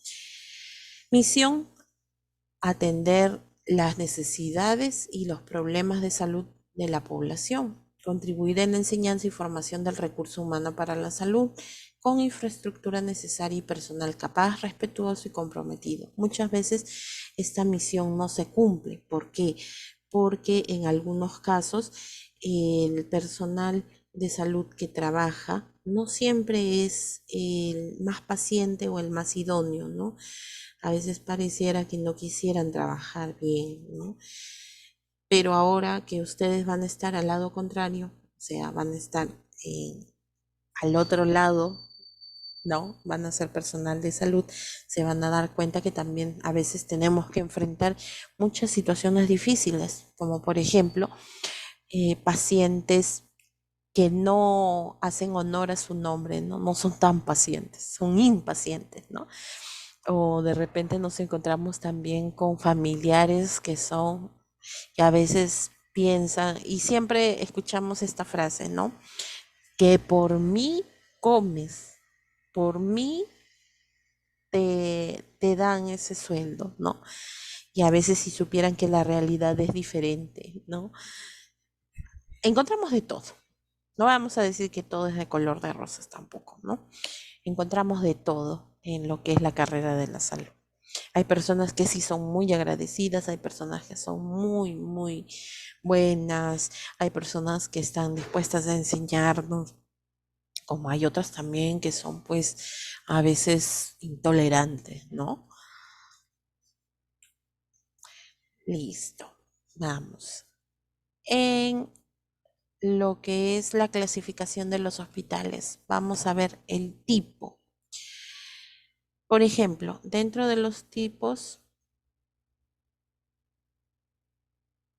Speaker 1: Misión, atender las necesidades y los problemas de salud de la población, contribuir en la enseñanza y formación del recurso humano para la salud, con infraestructura necesaria y personal capaz, respetuoso y comprometido. Muchas veces esta misión no se cumple. ¿Por qué? Porque en algunos casos el personal de salud que trabaja no siempre es el más paciente o el más idóneo, ¿no? A veces pareciera que no quisieran trabajar bien, ¿no? Pero ahora que ustedes van a estar al lado contrario, o sea, van a estar al otro lado, ¿no? Van a ser personal de salud, se van a dar cuenta que también a veces tenemos que enfrentar muchas situaciones difíciles, como por ejemplo, pacientes que no hacen honor a su nombre, ¿no? No son tan pacientes, son impacientes, ¿no? O de repente nos encontramos también con familiares que a veces piensan, y siempre escuchamos esta frase, ¿no? Que por mí comes, por mí te dan ese sueldo, ¿no? Y a veces si supieran que la realidad es diferente, ¿no? Encontramos de todo. No vamos a decir que todo es de color de rosas tampoco, ¿no? Encontramos de todo en lo que es la carrera de la salud. Hay personas que sí son muy agradecidas, hay personas que son muy, muy buenas, hay personas que están dispuestas a enseñarnos, como hay otras también que son pues a veces intolerantes, ¿no? Listo, vamos. En lo que es la clasificación de los hospitales, vamos a ver el tipo. Por ejemplo, dentro de los tipos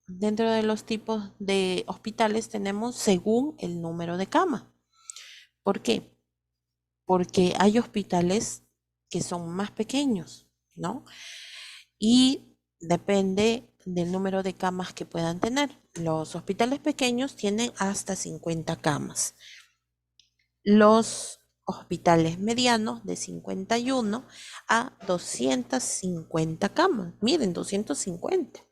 Speaker 1: de hospitales tenemos según el número de cama. ¿Por qué? Porque hay hospitales que son más pequeños, ¿no? Y depende del número de camas que puedan tener. Los hospitales pequeños tienen hasta 50 camas. Los hospitales medianos de 51 a 250 camas. Miren, 250.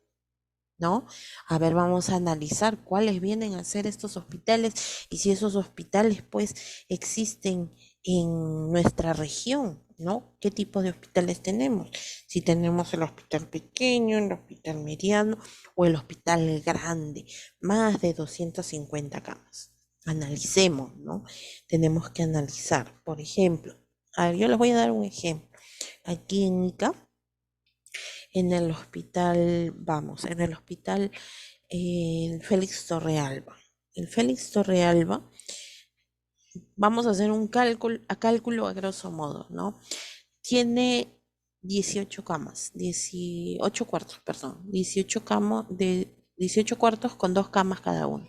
Speaker 1: ¿No? A ver, vamos a analizar cuáles vienen a ser estos hospitales y si esos hospitales pues existen en nuestra región, ¿no? ¿Qué tipo de hospitales tenemos? Si tenemos el hospital pequeño, el hospital mediano o el hospital grande, más de 250 camas. Analicemos, ¿no? Tenemos que analizar, por ejemplo, a ver, yo les voy a dar un ejemplo. Aquí en Ica, en el hospital, en el hospital Félix Torrealba. El Félix Torrealba, vamos a hacer un cálculo a grosso modo, ¿no? Tiene 18 camas, 18 cuartos, perdón, 18 cuartos con 2 camas cada uno.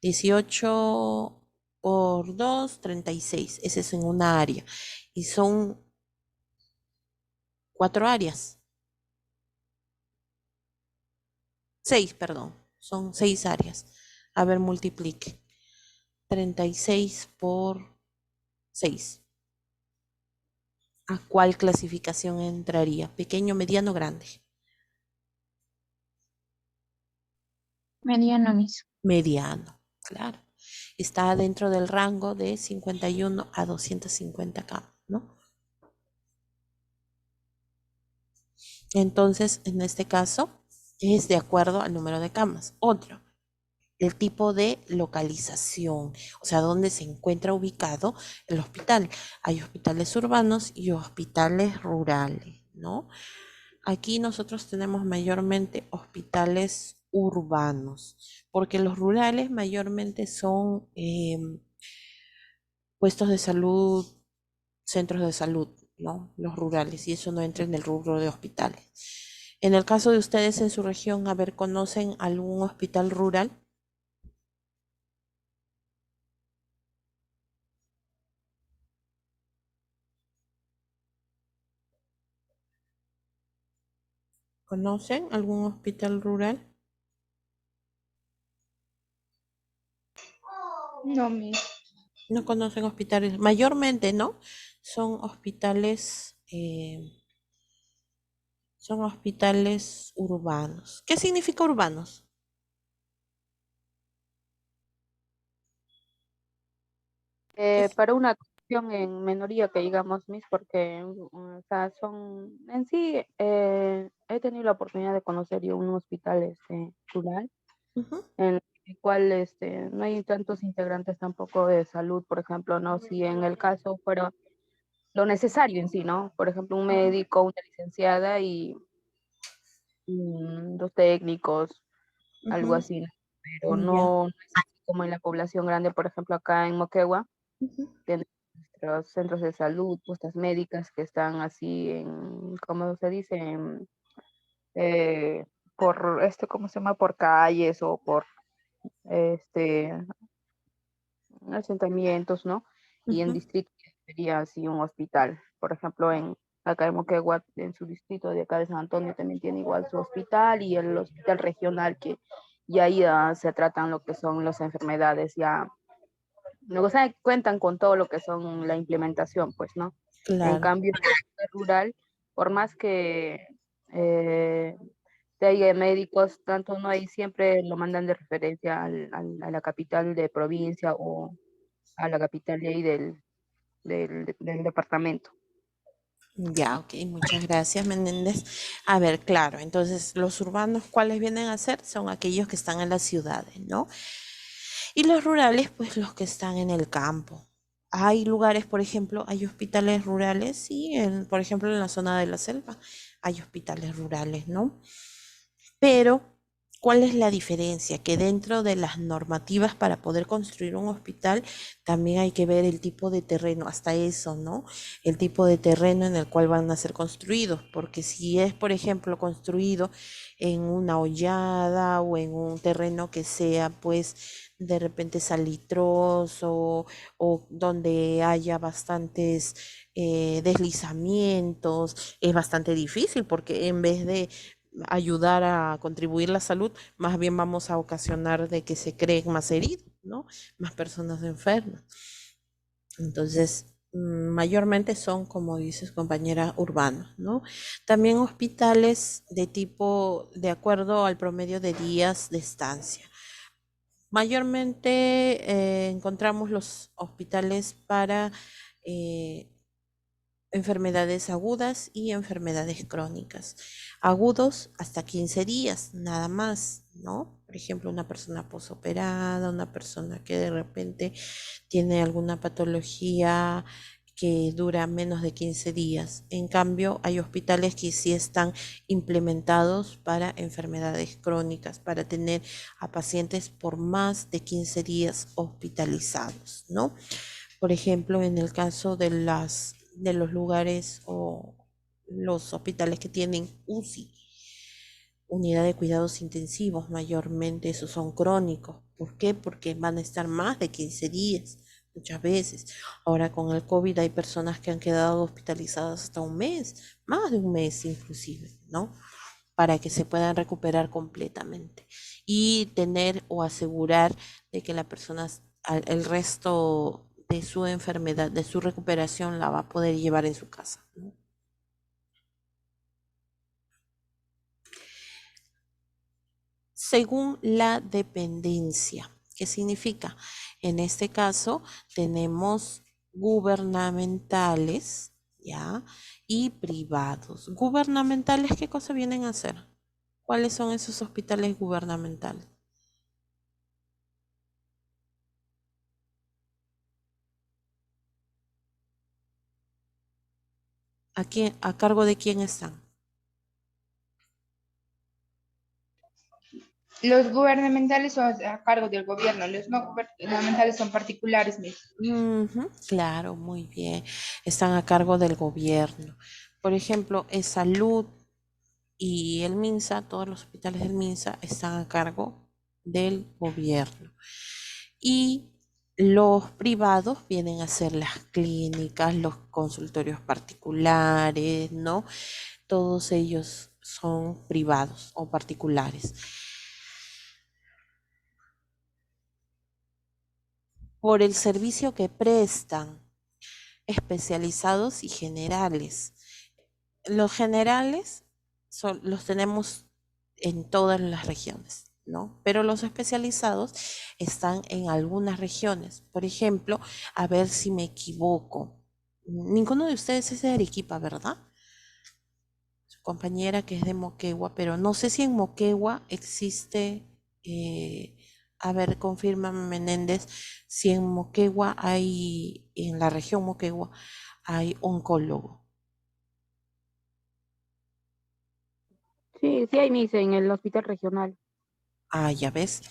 Speaker 1: 18 por 2, 36, ese es en una área. Y son 4 áreas. 6, perdón, son 6 áreas. A ver, multiplique. 36 por 6. ¿A cuál clasificación entraría? ¿Pequeño, mediano, grande?
Speaker 7: Mediano, Miss.
Speaker 1: Mediano, claro. Está dentro del rango de 51 a 250 camas, ¿no? Entonces, en este caso, es de acuerdo al número de camas. Otro, el tipo de localización, o sea, dónde se encuentra ubicado el hospital. Hay hospitales urbanos y hospitales rurales, ¿no? Aquí nosotros tenemos mayormente hospitales urbanos, porque los rurales mayormente son puestos de salud, centros de salud, ¿no? Los rurales, y eso no entra en el rubro de hospitales. En el caso de ustedes en su región, a ver, ¿conocen algún hospital rural? ¿Conocen algún hospital rural?
Speaker 2: No, Miss.
Speaker 1: No conocen hospitales, mayormente, ¿no? Son hospitales, son hospitales urbanos. ¿Qué significa urbanos? ¿Qué es?
Speaker 3: Para una atención en minoría que digamos, Miss, porque o sea, son en sí, he tenido la oportunidad de conocer yo un hospital rural
Speaker 1: Ujú,
Speaker 3: en el cual no hay tantos integrantes tampoco de salud, por ejemplo, ¿no? Si en el caso fuera lo necesario en sí, ¿no? Por ejemplo, un médico, una licenciada y dos técnicos, algo
Speaker 1: ujú,
Speaker 3: así, ¿no? Pero
Speaker 1: ya,
Speaker 3: no es así como en la población grande, por ejemplo, acá en Moquegua,
Speaker 1: ujú,
Speaker 3: tenemos nuestros centros de salud, puestas médicas que están así en, ¿cómo se dice? Por, ¿cómo se llama? Por calles o por, este, asentamientos, ¿no? Y en
Speaker 1: ujú.
Speaker 3: distrito sería así un hospital. Por ejemplo, acá en Moquegua, en su distrito de acá de San Antonio, también tiene igual su hospital y el hospital regional que ya ahí se tratan lo que son las enfermedades, ya, luego cuentan con todo lo que son la implementación, pues, ¿no? En
Speaker 1: Claro.
Speaker 3: cambio, en el rural, por más que eh, de médicos, tanto no hay, siempre lo mandan de referencia a la capital de provincia o a la capital de ahí del departamento.
Speaker 1: Ya, ok, muchas gracias, Menéndez. A ver, claro, entonces los urbanos, ¿cuáles vienen a ser? Son aquellos que están en las ciudades, ¿no? Y los rurales, pues los que están en el campo. Hay lugares, por ejemplo, hay hospitales rurales, sí, por ejemplo, en la zona de la selva hay hospitales rurales, ¿no? Pero, ¿cuál es la diferencia? Que dentro de las normativas para poder construir un hospital, también hay que ver el tipo de terreno, hasta eso, ¿no? El tipo de terreno en el cual van a ser construidos, porque si es, por ejemplo, construido en una hollada o en un terreno que sea, pues, de repente salitroso o donde haya bastantes deslizamientos, es bastante difícil porque en vez de ayudar a contribuir la salud, más bien vamos a ocasionar de que se creen más heridos, ¿no? Más personas enfermas. Entonces, mayormente son, como dices, compañera, urbanos, ¿no? También hospitales de tipo, de acuerdo al promedio de días de estancia. Mayormente encontramos los hospitales para eh, enfermedades agudas y enfermedades crónicas. Agudos hasta 15 días, nada más, ¿no? Por ejemplo, una persona posoperada, una persona que de repente tiene alguna patología que dura menos de 15 días. En cambio, hay hospitales que sí están implementados para enfermedades crónicas, para tener a pacientes por más de 15 días hospitalizados, ¿no? Por ejemplo, en el caso de los lugares o los hospitales que tienen UCI, unidad de cuidados intensivos, mayormente esos son crónicos. ¿Por qué? Porque van a estar más de 15 días, muchas veces. Ahora con el COVID hay personas que han quedado hospitalizadas hasta un mes, más de un mes inclusive, ¿no? Para que se puedan recuperar completamente y tener o asegurar de que la persona el resto de su enfermedad, de su recuperación, la va a poder llevar en su casa, ¿no? Según la dependencia. ¿Qué significa? En este caso tenemos gubernamentales, ¿ya? Y privados. Gubernamentales, ¿qué cosa vienen a hacer? ¿Cuáles son esos hospitales gubernamentales? ¿A cargo de quién están?
Speaker 2: Los gubernamentales son a cargo del gobierno, los no gubernamentales son particulares, Miss.
Speaker 1: Ujú, claro, muy bien. Están a cargo del gobierno. Por ejemplo, Salud y el MINSA, todos los hospitales del MINSA están a cargo del gobierno. Y los privados vienen a ser las clínicas, los consultorios particulares, ¿no? Todos ellos son privados o particulares. Por el servicio que prestan, especializados y generales. Los generales los tenemos en todas las regiones, ¿no? Pero los especializados están en algunas regiones. Por ejemplo, a ver si me equivoco. Ninguno de ustedes es de Arequipa, ¿verdad? Su compañera que es de Moquegua, pero no sé si en Moquegua existe, a ver, confírmame Menéndez, si en Moquegua hay, en la región Moquegua, hay oncólogo.
Speaker 3: Sí, sí hay MIS en el hospital regional.
Speaker 1: Ah, ya ves,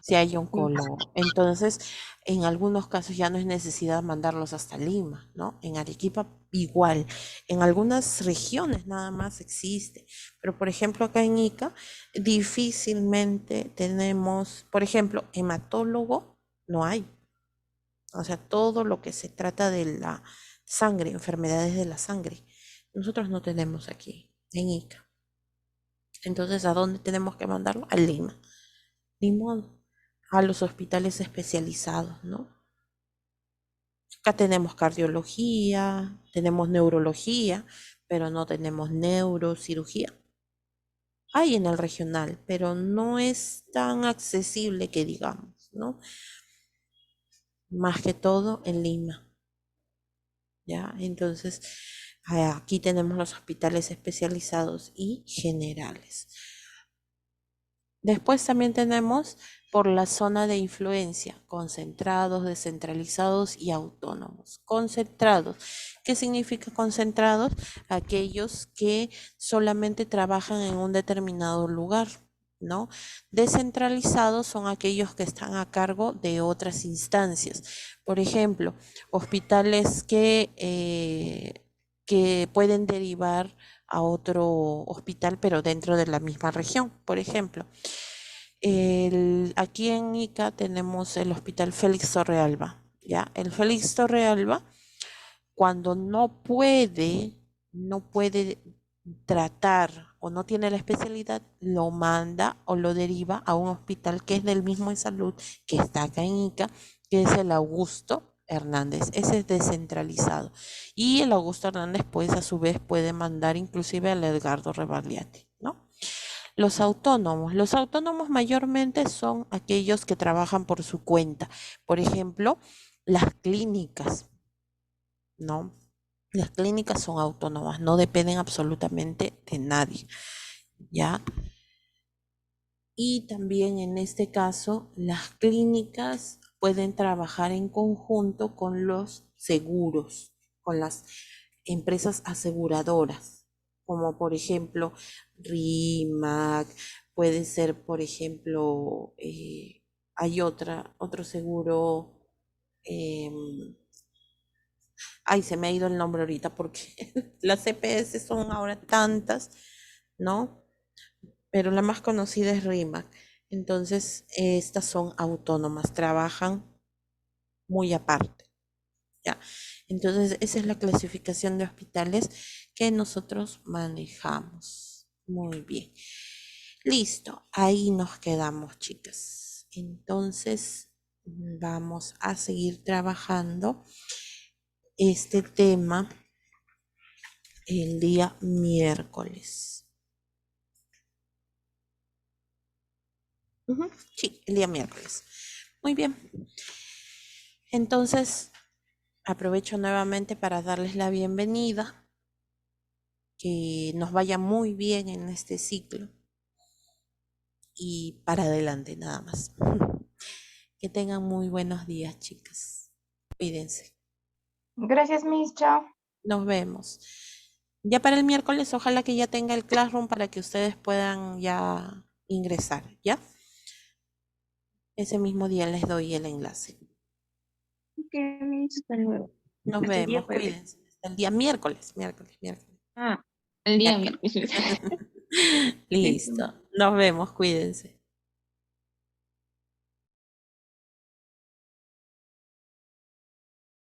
Speaker 1: si hay oncólogo. Entonces, en algunos casos ya no es necesidad mandarlos hasta Lima, ¿no? En Arequipa igual. En algunas regiones nada más existe. Pero, por ejemplo, acá en Ica, difícilmente tenemos, por ejemplo, hematólogo, no hay. O sea, todo lo que se trata de la sangre, enfermedades de la sangre, nosotros no tenemos aquí, en Ica. Entonces, ¿a dónde tenemos que mandarlo? A Lima. Ni modo, a los hospitales especializados, ¿no? Acá tenemos cardiología, tenemos neurología, pero no tenemos neurocirugía. Hay en el regional, pero no es tan accesible que digamos, ¿no? Más que todo en Lima, ¿ya? Entonces, aquí tenemos los hospitales especializados y generales. Después también tenemos por la zona de influencia, concentrados, descentralizados y autónomos. Concentrados, ¿qué significa concentrados? Aquellos que solamente trabajan en un determinado lugar, ¿no? Descentralizados son aquellos que están a cargo de otras instancias. Por ejemplo, hospitales que pueden derivar a otro hospital, pero dentro de la misma región. Por ejemplo, aquí en Ica tenemos el Hospital Félix Torrealba, ¿ya? El Félix Torrealba, cuando no puede tratar o no tiene la especialidad, lo manda o lo deriva a un hospital que es del mismo de salud, que está acá en Ica, que es el Augusto Hernández. Ese es descentralizado. Y el Augusto Hernández, pues, a su vez puede mandar inclusive al Edgardo Rebagliati, ¿no? Los autónomos mayormente son aquellos que trabajan por su cuenta. Por ejemplo, las clínicas, ¿no? Las clínicas son autónomas, no dependen absolutamente de nadie, ¿ya? Y también en este caso, las clínicas pueden trabajar en conjunto con los seguros, con las empresas aseguradoras, como por ejemplo RIMAC, puede ser, por ejemplo, hay otro seguro, em, ay, se me ha ido el nombre ahorita porque las CPS son ahora tantas, ¿no? Pero la más conocida es RIMAC. Entonces, estas son autónomas, trabajan muy aparte, ¿ya? Entonces, esa es la clasificación de hospitales que nosotros manejamos. Muy bien. Listo, ahí nos quedamos, chicas. Entonces, vamos a seguir trabajando este tema el día miércoles. Sí, el día miércoles. Muy bien. Entonces, aprovecho nuevamente para darles la bienvenida. Que nos vaya muy bien en este ciclo. Y para adelante nada más. Que tengan muy buenos días, chicas. Cuídense.
Speaker 2: Gracias, Miss. Chao.
Speaker 1: Nos vemos. Ya para el miércoles, ojalá que ya tenga el Classroom para que ustedes puedan ya ingresar, ¿ya? Ese mismo día les doy el enlace.
Speaker 7: Ok, Miss, hasta luego.
Speaker 1: Nos
Speaker 7: Hasta el día
Speaker 1: vemos,
Speaker 7: jueves.
Speaker 1: cuídense. Hasta el día miércoles.
Speaker 7: Ah, el día
Speaker 1: Miércoles.
Speaker 7: miércoles.
Speaker 1: Listo. Nos vemos, cuídense.